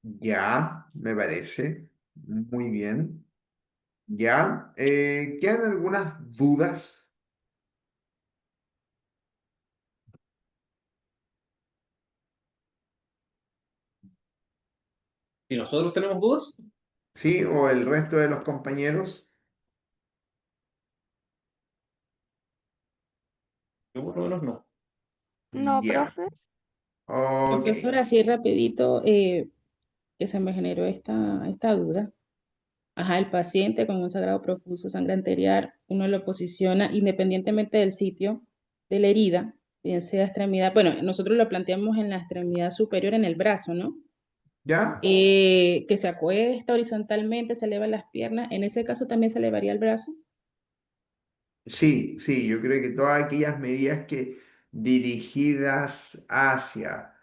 ya, me parece, muy bien, ya, ¿quedan algunas dudas? Si nosotros tenemos dudas, ¿Sí? ¿O el resto de los compañeros? yo por lo menos no. No, Ya, profe. ok, Profesora, así rapidito, que se me generó esta duda. Ajá, el paciente con un sangrado profuso, sangre arterial, uno lo posiciona independientemente del sitio de la herida, bien sea extremidad, bueno, nosotros lo planteamos en la extremidad superior en el brazo, ¿no? ¿ya? Que se acuesta horizontalmente, se eleva las piernas, en ese caso también se elevaría el brazo. Sí, sí, yo creo que todas aquellas medidas que dirigidas hacia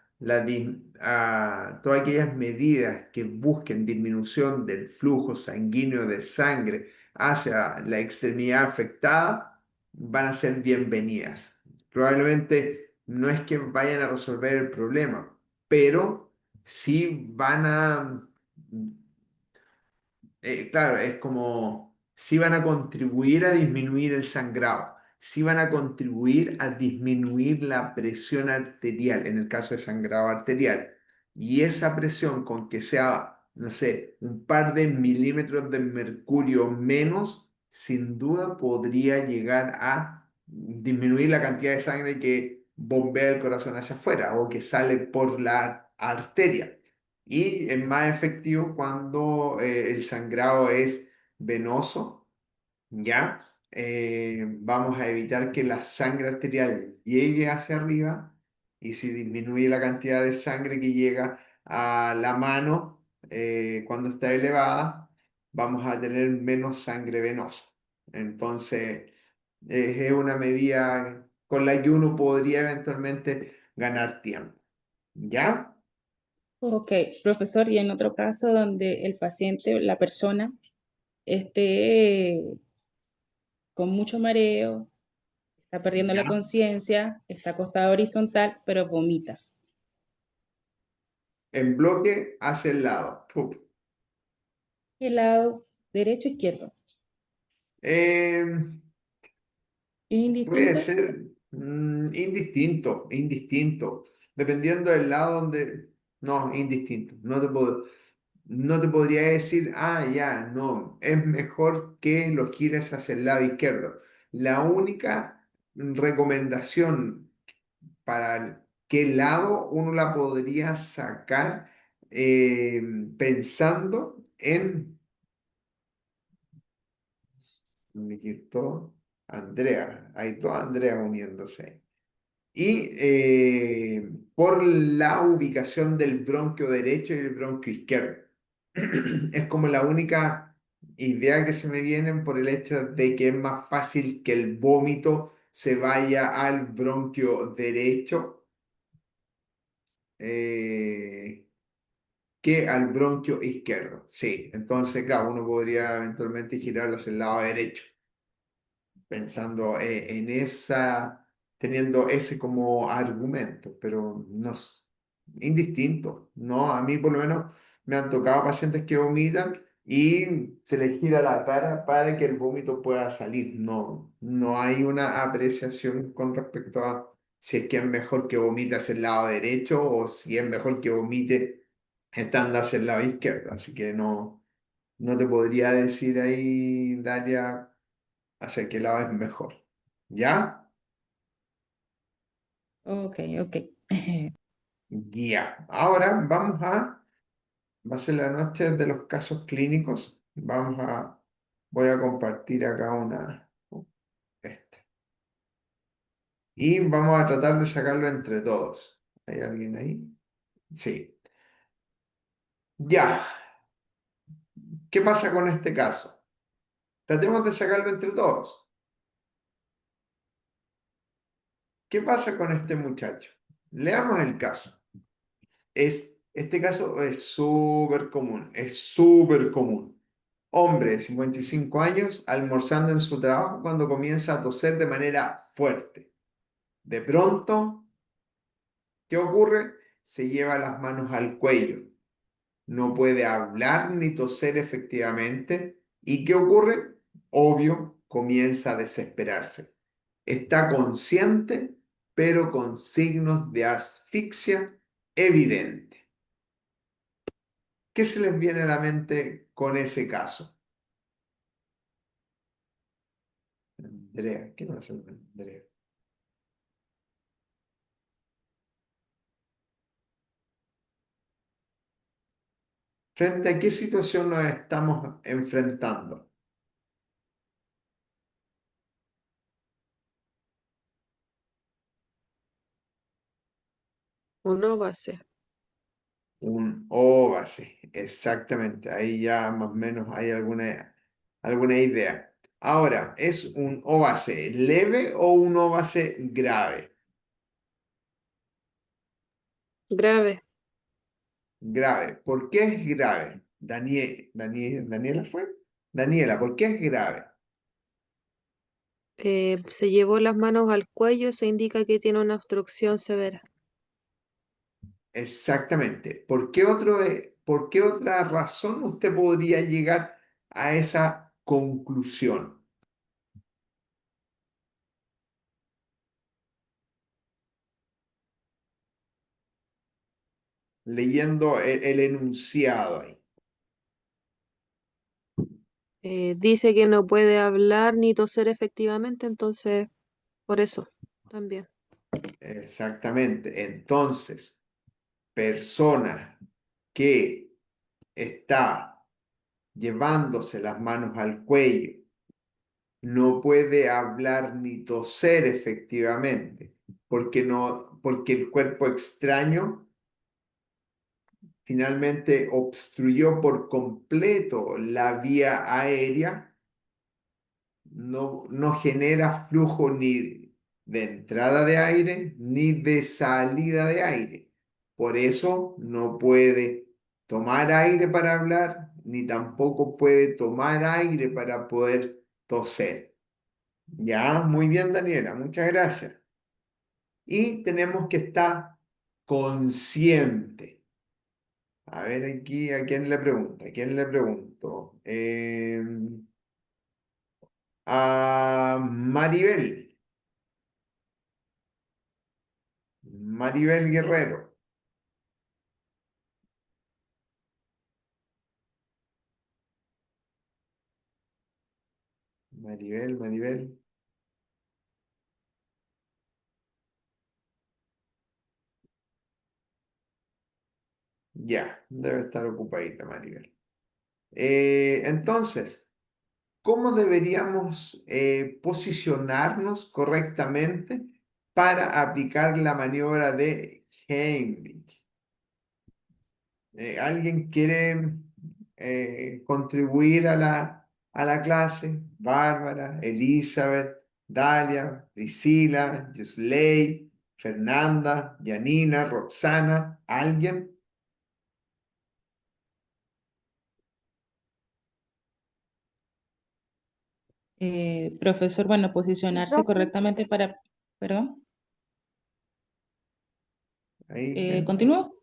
todas aquellas medidas que busquen disminución del flujo sanguíneo de sangre hacia la extremidad afectada van a ser bienvenidas. Probablemente no es que vayan a resolver el problema, pero sí van a claro, es como si van a contribuir a disminuir el sangrado, si van a contribuir a disminuir la presión arterial, en el caso de sangrado arterial. Y esa presión con que sea, no sé, un par de milímetros de mercurio menos, sin duda podría llegar a disminuir la cantidad de sangre que bombea el corazón hacia afuera o que sale por la arteria. Y es más efectivo cuando el sangrado es venoso, ¿ya? Vamos a evitar que la sangre arterial llegue hacia arriba y si disminuye la cantidad de sangre que llega a la mano cuando está elevada, vamos a tener menos sangre venosa. Entonces, es una medida con la que uno podría eventualmente ganar tiempo, ¿ya? Ok, profesor, y en otro caso donde el paciente, la persona, esté con mucho mareo, está perdiendo la ¿Ya? conciencia, está acostado horizontal, pero vomita. En bloque hacia el lado. Pup. El lado derecho, izquierdo. Eh, ¿Es puede indistinto? ser indistinto, indistinto. Dependiendo del lado donde... No, indistinto. No te podría decir, ah, ya, no. Es mejor que lo gires hacia el lado izquierdo. La única recomendación para qué lado uno la podría sacar pensando en admitir todo. Andrea, hay toda Andrea uniéndose. Y por la ubicación del bronquio derecho y el bronquio izquierdo. Es como la única idea que se me viene por el hecho de que es más fácil que el vómito se vaya al bronquio derecho eh, que al bronquio izquierdo. Sí, entonces, claro, uno podría eventualmente girarlo hacia el lado derecho. Pensando en esa, teniendo ese como argumento, pero no es indistinto, ¿no? A mí por lo menos me han tocado pacientes que vomitan y se le gira la cara para que el vómito pueda salir. No, no hay una apreciación con respecto a si es que es mejor que vomite hacia el lado derecho o si es mejor que vomite estando hacia el lado izquierdo. Así que no, no te podría decir ahí, Dalia, hacia qué lado es mejor. ¿Ya? Ok, ok. Ya. Ahora va a ser la noche de los casos clínicos. Voy a compartir acá esta. Y vamos a tratar de sacarlo entre todos. ¿Hay alguien ahí? Sí. Ya. ¿Qué pasa con este caso? Tratemos de sacarlo entre todos. ¿Qué pasa con este muchacho? Leamos el caso. Este caso es súper común, es súper común. Hombre de 55 años almorzando en su trabajo cuando comienza a toser de manera fuerte. De pronto, ¿qué ocurre? Se lleva las manos al cuello. No puede hablar ni toser efectivamente. ¿Y qué ocurre? Obvio, comienza a desesperarse. Está consciente, pero con signos de asfixia evidente. ¿Qué se les viene a la mente con ese caso? Andrea, ¿qué no hace Andrea? ¿Frente a qué situación nos estamos enfrentando? Uno va a ser. Un óvase, exactamente. Ahí ya más o menos hay alguna idea. Ahora, ¿es un óvase leve o un óvase grave? Grave. Grave. ¿Por qué es grave? Daniela fue. Daniela, ¿por qué es grave? Se llevó las manos al cuello, eso indica que tiene una obstrucción severa. Exactamente. ¿Por qué otra razón usted podría llegar a esa conclusión? Leyendo el enunciado ahí. Dice que no puede hablar ni toser efectivamente, entonces por eso también. Exactamente. Entonces, persona que está llevándose las manos al cuello no puede hablar ni toser efectivamente, porque el cuerpo extraño finalmente obstruyó por completo la vía aérea, no genera flujo ni de entrada de aire ni de salida de aire. Por eso no puede tomar aire para hablar, ni tampoco puede tomar aire para poder toser. Ya, muy bien, Daniela, muchas gracias. Y tenemos que estar consciente. A ver aquí, ¿a quién le pregunto? ¿A quién le pregunto? A Maribel. Maribel Guerrero. Maribel. Ya, debe estar ocupadita Maribel. Entonces, ¿cómo deberíamos posicionarnos correctamente para aplicar la maniobra de Heimlich? ¿Alguien quiere contribuir a la clase? Bárbara, Elizabeth, Dalia, Priscila, Yusley, Fernanda, Janina, Roxana, ¿alguien? Profesor, bueno, posicionarse Yo, correctamente para, perdón, Ahí, ¿quién? ¿continúo?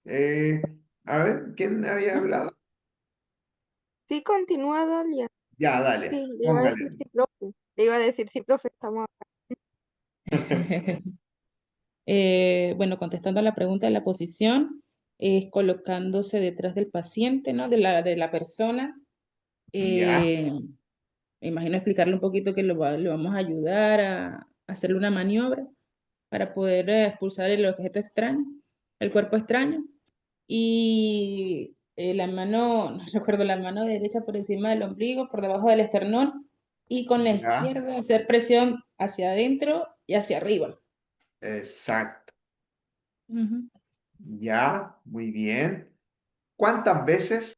A ver, ¿quién había hablado? Sí, continúa, Dalia. Ya, Sí, dale, le iba a decir póngale. sí, profe. Le iba a decir sí, profe, estamos acá. Bueno, contestando a la pregunta de la posición, es colocándose detrás del paciente, ¿no? De la persona. Ya, Eh, Me imagino explicarle un poquito que le vamos a ayudar a hacerle una maniobra para poder expulsar el objeto extraño, el cuerpo extraño. Y la mano, no recuerdo, la mano derecha por encima del ombligo, por debajo del esternón, y con la ya, izquierda hacer presión hacia adentro y hacia arriba. exacto. Ujú. Ya, muy bien. ¿Cuántas veces?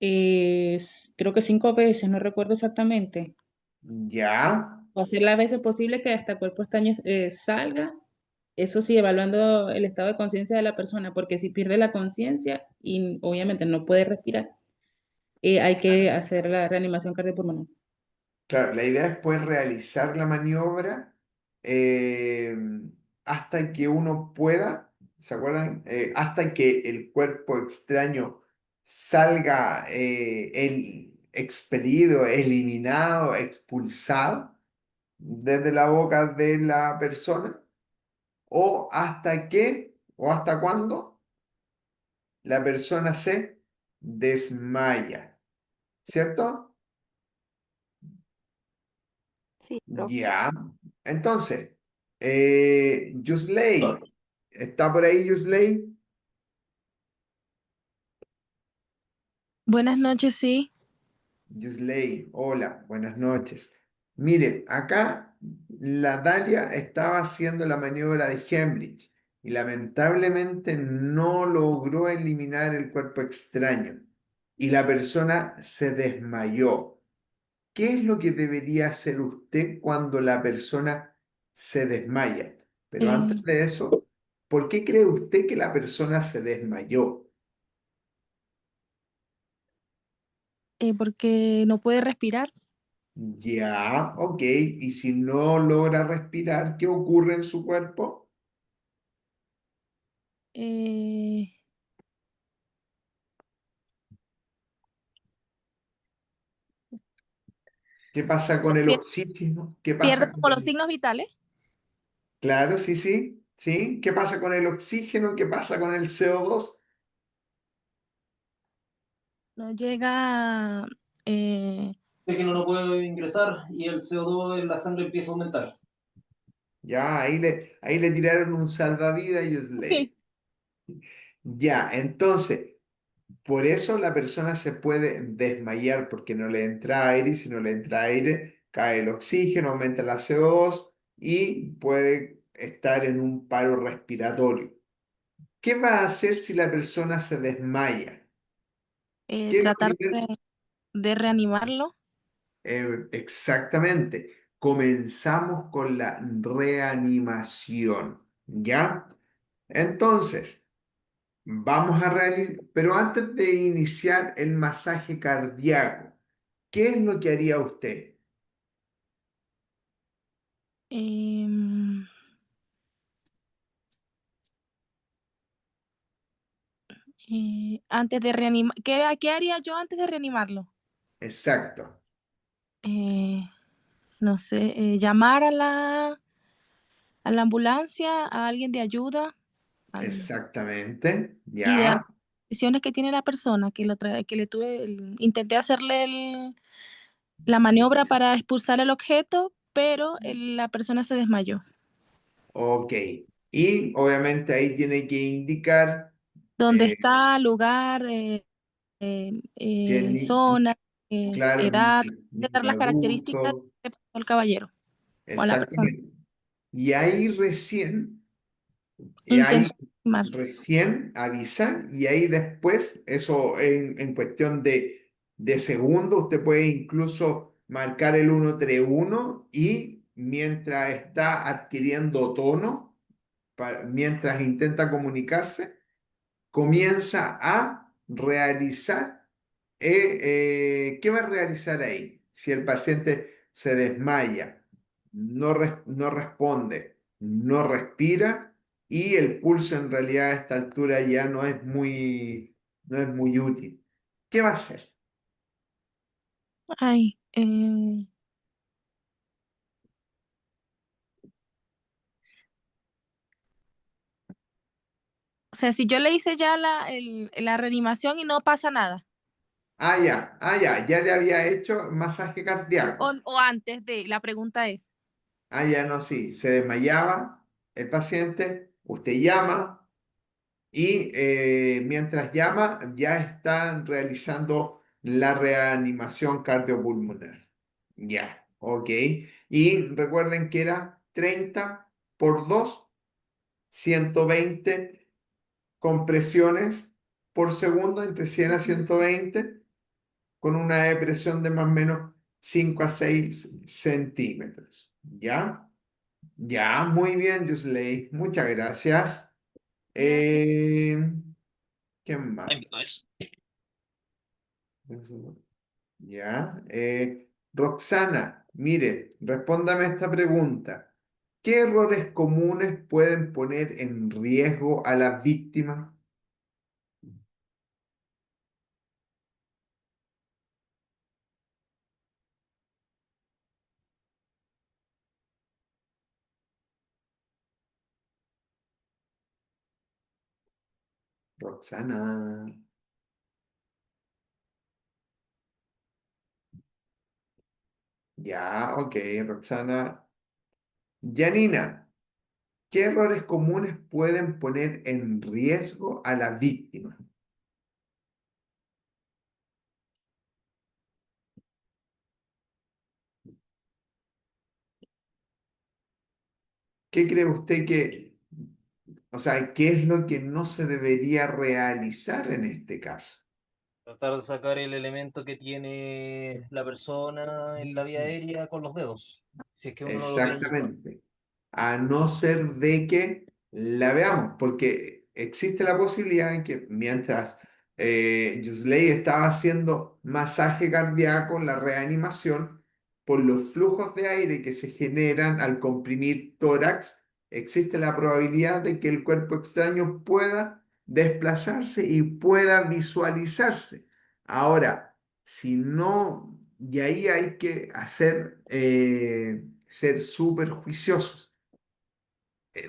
Eh, Creo que 5 veces, no recuerdo exactamente. Ya, O hacer las veces posible que hasta el cuerpo extraño salga. Eso sí, evaluando el estado de conciencia de la persona, porque si pierde la conciencia y obviamente no puede respirar, hay que hacer la reanimación cardiopulmonar. claro, la idea es poder realizar la maniobra eh, hasta que uno pueda, ¿se acuerdan? Hasta que el cuerpo extraño salga expelido, eliminado, expulsado desde la boca de la persona, o hasta cuando la persona se desmaya, ¿cierto? Sí, profe. Ya. Entonces, Yusley, ¿está por ahí Yusley? Buenas noches, sí. Yusley, hola, buenas noches. Mire, acá la Dalia estaba haciendo la maniobra de Hemlich y lamentablemente no logró eliminar el cuerpo extraño y la persona se desmayó. ¿Qué es lo que debería hacer usted cuando la persona se desmaya? Pero antes Eh, de eso, ¿por qué cree usted que la persona se desmayó? Porque no puede respirar. Ya, ok. Y si no logra respirar, ¿qué ocurre en su cuerpo? Eh, ¿Qué pasa con el pier- oxígeno? ¿Qué Pierde pasa con como los el... signos vitales. Claro, sí, sí, sí. ¿Qué pasa con el oxígeno? ¿Qué pasa con el CO2? No llega. eh, De que no puede ingresar y el CO2 en la sangre empieza a aumentar. Ya, ahí le tiraron un salvavidas y Ya, entonces... Por eso la persona se puede desmayar porque no le entra aire y si no le entra aire cae el oxígeno, aumenta la CO2 y puede estar en un paro respiratorio. ¿Qué va a hacer si la persona se desmaya? ¿Qué es lo tratar primero? de reanimarlo. Exactamente. Comenzamos con la reanimación, ¿ya? Entonces... Vamos a realizar, pero antes de iniciar el masaje cardíaco, ¿qué es lo que haría usted? em, Antes de reanimar. ¿Qué haría yo antes de reanimarlo? Exacto, Eh, no sé, llamar a la ambulancia, a alguien de ayuda exactamente, y de las ya, condiciones que tiene la persona, que le tuve, intenté hacerle la maniobra para expulsar el objeto, pero la persona se desmayó. ok. Y obviamente ahí tiene que indicar, ¿Dónde eh, está? Lugar, Jenny, zona, claro, edad, de dar niño las características adulto, que pasó al caballero o a la persona. exactamente. Y ahí recién Y Intenté ahí reanimar. recién avisar y ahí después, eso en cuestión de segundos, usted puede incluso marcar el 131 y mientras está adquiriendo tono, mientras intenta comunicarse, comienza a realizar. ¿Qué va a realizar ahí? Si el paciente se desmaya, no responde, no respira y el pulso en realidad a esta altura ya no es muy útil. ¿Qué va a hacer? Ay, o sea, si yo le hice ya la reanimación y no pasa nada, Ya le había hecho masaje cardíaco. o antes de, la pregunta es, Ya no, sí, se desmayaba el paciente, usted llama y mientras llama ya están realizando la reanimación cardiopulmonar. Ya, ok. Y recuerden que era 30 por 2, 120 compresiones por segundo, entre 100 a 120, con una depresión de más o menos 5 a 6 centímetros. ¿Ya? Ya, muy bien, Yusley. Muchas gracias. gracias. Eh, ¿Qué más? Ya. Roxana, mire, respóndame esta pregunta. ¿Qué errores comunes pueden poner en riesgo a las víctimas? Roxana. Ya, ok, Roxana. Janina, ¿qué errores comunes pueden poner en riesgo a la víctima? ¿Qué cree usted o sea, qué es lo que no se debería realizar en este caso? Tratar de sacar el elemento que tiene la persona en la vía aérea con los dedos, si es que uno no lo tiene en la mano. Exactamente. A no ser de que la veamos, porque existe la posibilidad en que mientras Yusley estaba haciendo masaje cardíaco, la reanimación, por los flujos de aire que se generan al comprimir tórax, existe la probabilidad de que el cuerpo extraño pueda desplazarse y pueda visualizarse. Ahora, si no, y ahí hay que ser súper juiciosos.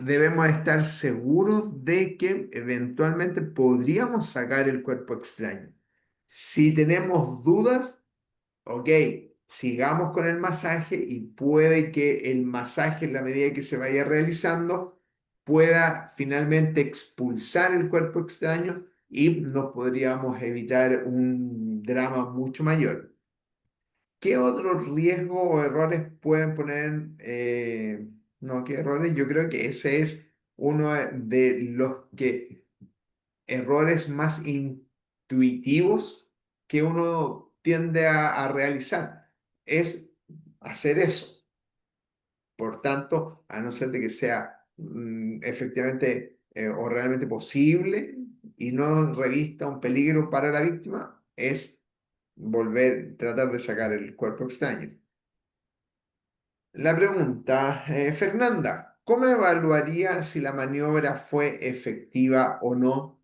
Debemos estar seguros de que eventualmente podríamos sacar el cuerpo extraño. Si tenemos dudas, ok, sigamos con el masaje y puede que el masaje, en la medida que se vaya realizando, pueda finalmente expulsar el cuerpo extraño y nos podríamos evitar un drama mucho mayor. ¿Qué otros riesgos o errores pueden poner? No, ¿qué errores? Yo creo que ese es uno de los errores más intuitivos que uno tiende a realizar. Es hacer eso. Por tanto, a no ser de que sea efectivamente o realmente posible y no revista un peligro para la víctima, es tratar de sacar el cuerpo extraño. La pregunta, Fernanda, ¿cómo evaluaría si la maniobra fue efectiva o no?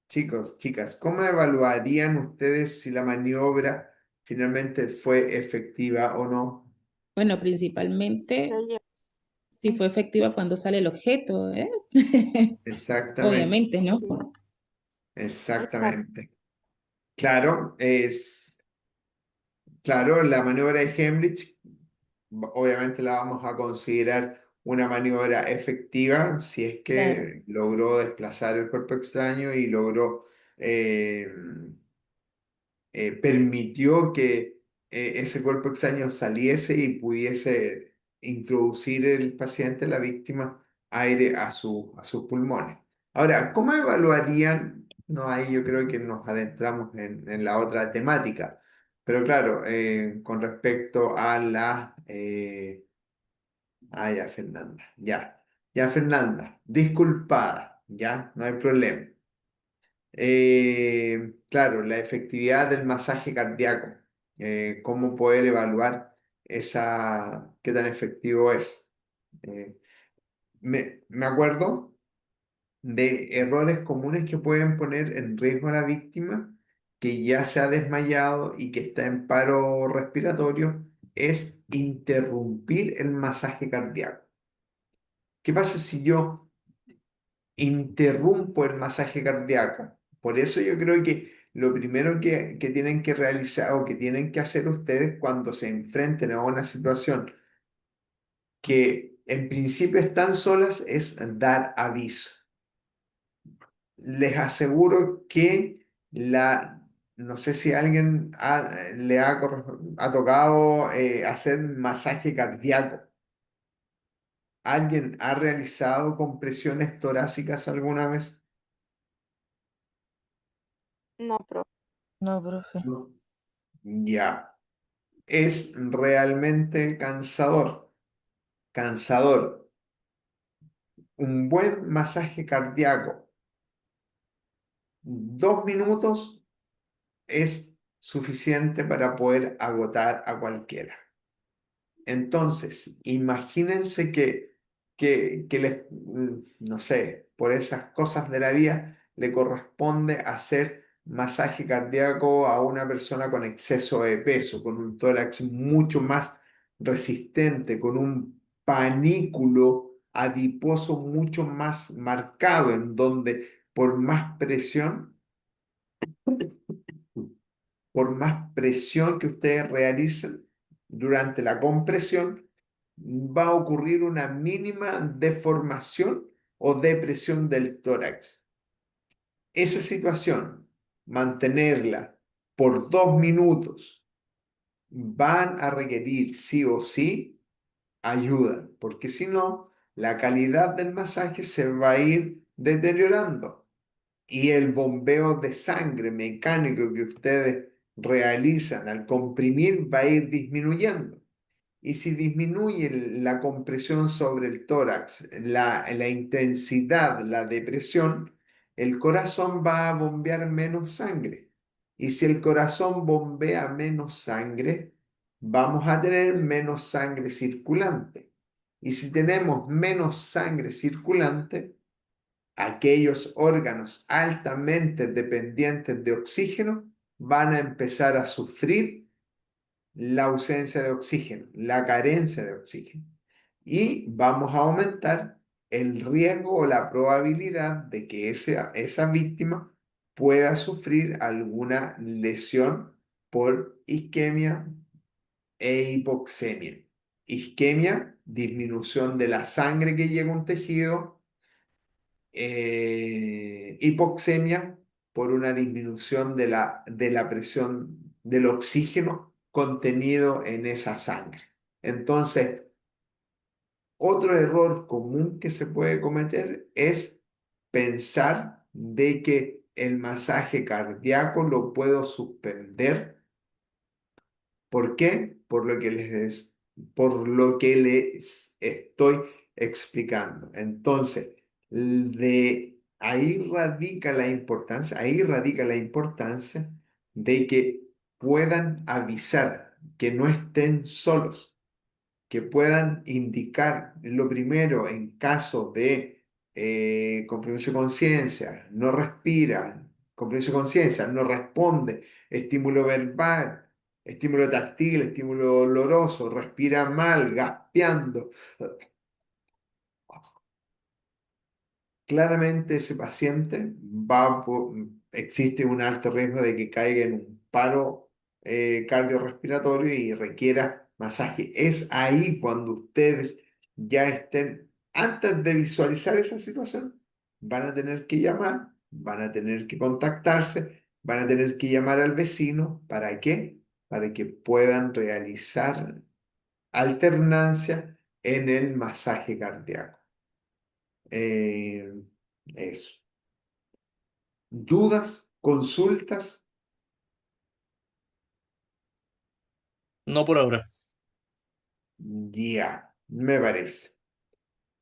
Chicos, chicas, ¿cómo evaluarían ustedes si la maniobra finalmente fue efectiva o no? Bueno, principalmente si fue efectiva cuando sale el objeto, ¿eh? Exactamente, Obviamente, ¿no? Exacto. exactamente. Claro, claro, la maniobra de Heimlich, obviamente la vamos a considerar una maniobra efectiva si es Claro. que logró desplazar el cuerpo extraño y logró eh, permitió que ese cuerpo extraño saliese y pudiese introducir el paciente, la víctima, aire a sus pulmones. Ahora, ¿cómo evaluarían? No, ahí yo creo que nos adentramos en la otra temática, pero claro, con respecto a ya, Fernanda, ya, ya, Fernanda, disculpada. ya, no hay problema. Claro, la efectividad del masaje cardíaco, cómo poder evaluar qué tan efectivo es. Eh, me acuerdo de errores comunes que pueden poner en riesgo a la víctima que ya se ha desmayado y que está en paro respiratorio, es interrumpir el masaje cardíaco. ¿Qué pasa si yo interrumpo el masaje cardíaco? Por eso yo creo que lo primero que tienen que realizar o que tienen que hacer ustedes cuando se enfrenten a una situación que en principio están solas es dar aviso. Les aseguro que no sé si a alguien ha tocado hacer masaje cardíaco. ¿Alguien ha realizado compresiones torácicas alguna vez? No, profe. No, profe. No. Ya. Es realmente cansador. Cansador. Un buen masaje cardíaco, 2 minutos es suficiente para poder agotar a cualquiera. Entonces, imagínense que no sé, por esas cosas de la vida, le corresponde hacer masaje cardíaco a una persona con exceso de peso, con un tórax mucho más resistente, con un panículo adiposo mucho más marcado, en donde por más presión que ustedes realicen durante la compresión, va a ocurrir una mínima deformación o depresión del tórax. Esa situación, mantenerla por 2 minutos, van a requerir sí o sí ayuda, porque si no, la calidad del masaje se va a ir deteriorando y el bombeo de sangre mecánico que ustedes realizan al comprimir va a ir disminuyendo. Y si disminuye la compresión sobre el tórax, la intensidad, la depresión, el corazón va a bombear menos sangre. Y si el corazón bombea menos sangre, vamos a tener menos sangre circulante. Y si tenemos menos sangre circulante, aquellos órganos altamente dependientes de oxígeno van a empezar a sufrir la ausencia de oxígeno, la carencia de oxígeno. Y vamos a aumentar el riesgo o la probabilidad de que esa víctima pueda sufrir alguna lesión por isquemia e hipoxemia. Isquemia, disminución de la sangre que llega a un tejido. Hipoxemia por una disminución de la presión del oxígeno contenido en esa sangre. Entonces, otro error común que se puede cometer es pensar de que el masaje cardíaco lo puedo suspender. ¿Por qué? Por lo que les estoy explicando. Entonces, ahí radica la importancia de que puedan avisar, que no estén solos, que puedan indicar lo primero en caso de compromiso de conciencia, no respira, compromiso de conciencia, no responde, estímulo verbal, estímulo táctil, estímulo oloroso, respira mal, gaspeando. Claramente ese paciente existe un alto riesgo de que caiga en un paro cardiorrespiratorio y requiera masaje. Es ahí cuando ustedes ya estén, antes de visualizar esa situación, van a tener que llamar, van a tener que contactarse, van a tener que llamar al vecino. ¿Para qué? Para que puedan realizar alternancia en el masaje cardíaco. Eh, Eso. ¿Dudas? ¿Consultas? No por ahora. Ya, me parece.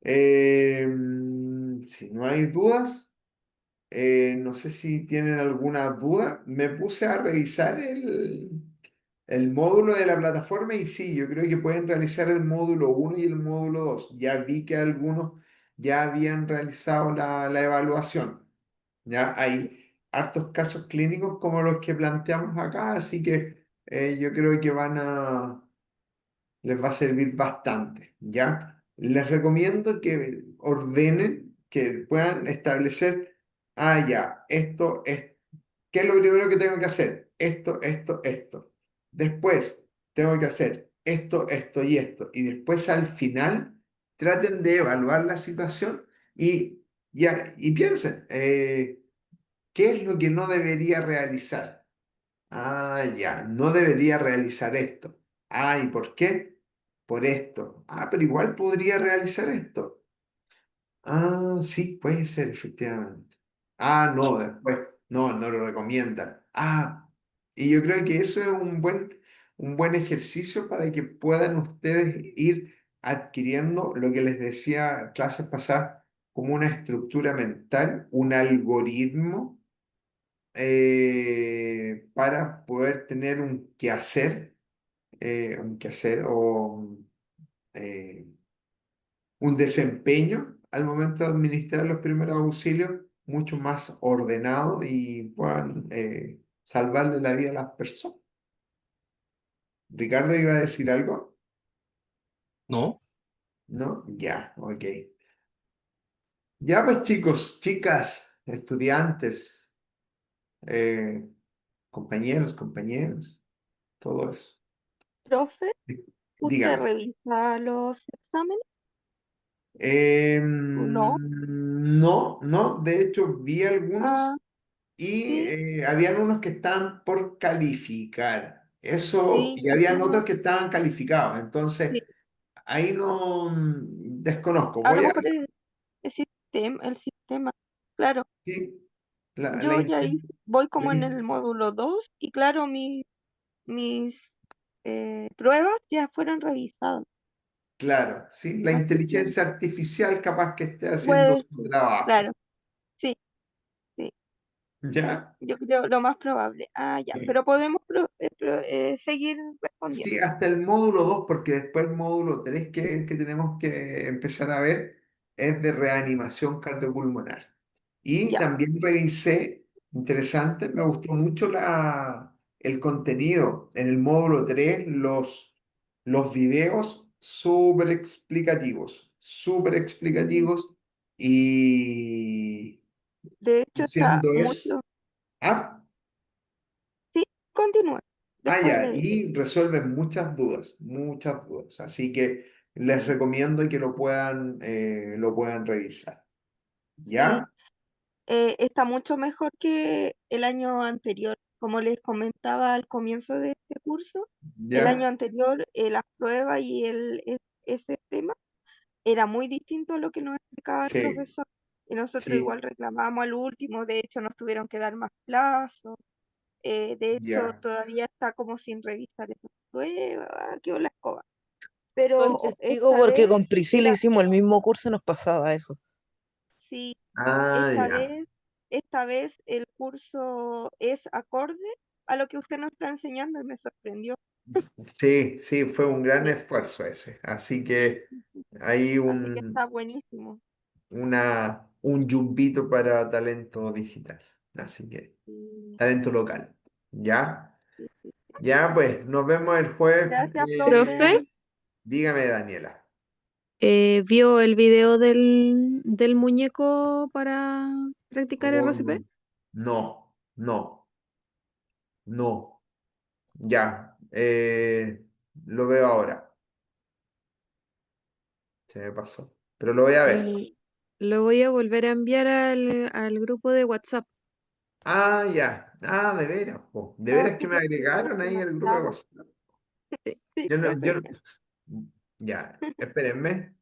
Eh, Si no hay dudas, no sé si tienen alguna duda. Me puse a revisar el módulo de la plataforma y sí, yo creo que pueden realizar el módulo uno y el módulo 2. Ya vi que algunos ya habían realizado la evaluación. Ya hay hartos casos clínicos como los que planteamos acá, así que yo creo que les va a servir bastante, ¿ya? Les recomiendo que ordenen, que puedan establecer, ya, esto es, ¿qué es lo primero que tengo que hacer? Esto. Después tengo que hacer esto y esto. Y después al final traten de evaluar la situación y, y piensen, ¿qué es lo que no debería realizar? Ya, no debería realizar esto. ¿Y por qué? Por esto. Pero igual podría realizar esto. Sí, puede ser, efectivamente. No, después, no lo recomiendan. Y yo creo que eso es un buen ejercicio para que puedan ustedes ir adquiriendo lo que les decía clases pasadas, como una estructura mental, un algoritmo para poder tener un quehacer o eh, un desempeño al momento de administrar los primeros auxilios mucho más ordenado y puedan salvarle la vida a las personas. Ricardo iba a decir algo, ¿No? ¿no? Ya, ok. Ya pues chicos, chicas, estudiantes, eh, compañeros, todo eso. Profe, Dí- ¿usted Dígame. revisa los exámenes? No. No, de hecho vi Ah, algunos y sí, habían unos que estaban por calificar. Eso, sí, y eso habían otros no. que estaban calificados. Sí. Entonces, ahí no desconozco. A lo Voy a mejor es el sistema. Claro, sí, la yo ya voy como en la- el módulo 2 y claro, mis pruebas ya fueron revisadas. claro, sí, la Así que, inteligencia artificial capaz que esté haciendo pues, su trabajo. claro, sí, sí, ¿Ya? yo creo lo más probable. Ya, Sí. pero podemos seguir respondiendo. Sí, hasta el módulo 2 porque después el módulo 3 que tenemos que empezar a ver es de reanimación cardiopulmonar. Y Ya, también revisé, interesante, me gustó mucho el contenido en el módulo 3 los videos súper explicativos y de hecho está haciendo eso. mucho. Ah, Sí, continúe. Después ya, de. y resuelven muchas dudas, muchas dudas. Así que les recomiendo que lo puedan revisar. Sí, ¿Ya? está mucho mejor que el año anterior. Como les comentaba al comienzo de este curso, el año ¿Ya? anterior las pruebas y ese tema era muy distinto a lo que nos explicaba el Sí, profesor. Y nosotros sí, igual reclamábamos al último, de hecho nos tuvieron que dar más plazos, de hecho ya. todavía está como sin revisar esa prueba, quedó la escoba. Soy Pero testigo esta porque vez con Priscila era, hicimos el mismo curso y nos pasaba eso. sí, esta Ya. vez, esta vez el curso es acorde a lo que usted nos está enseñando y me sorprendió. Sí, sí, fue un gran Sí, esfuerzo ese. Así que hay así que está buenísimo. un yumbito para talento digital. Así que, Sí, talento local. ¿Ya? sí, sí. Ya, pues, nos vemos el jueves. Gracias, profe. Profe, Dígame, Daniela. ¿vio el video del muñeco para practicar Oh, RCP? no, no, no. Ya, lo veo ahora. Se me pasó. Pero lo voy a ver. El- lo voy a volver a enviar al grupo de WhatsApp. Ya. De veras, po. De Ah, veras que sí, me porque agregaron aquí ahí no al grupo de estaba. WhatsApp. Sí. Sí, Yo no, profe. ya, espérenme.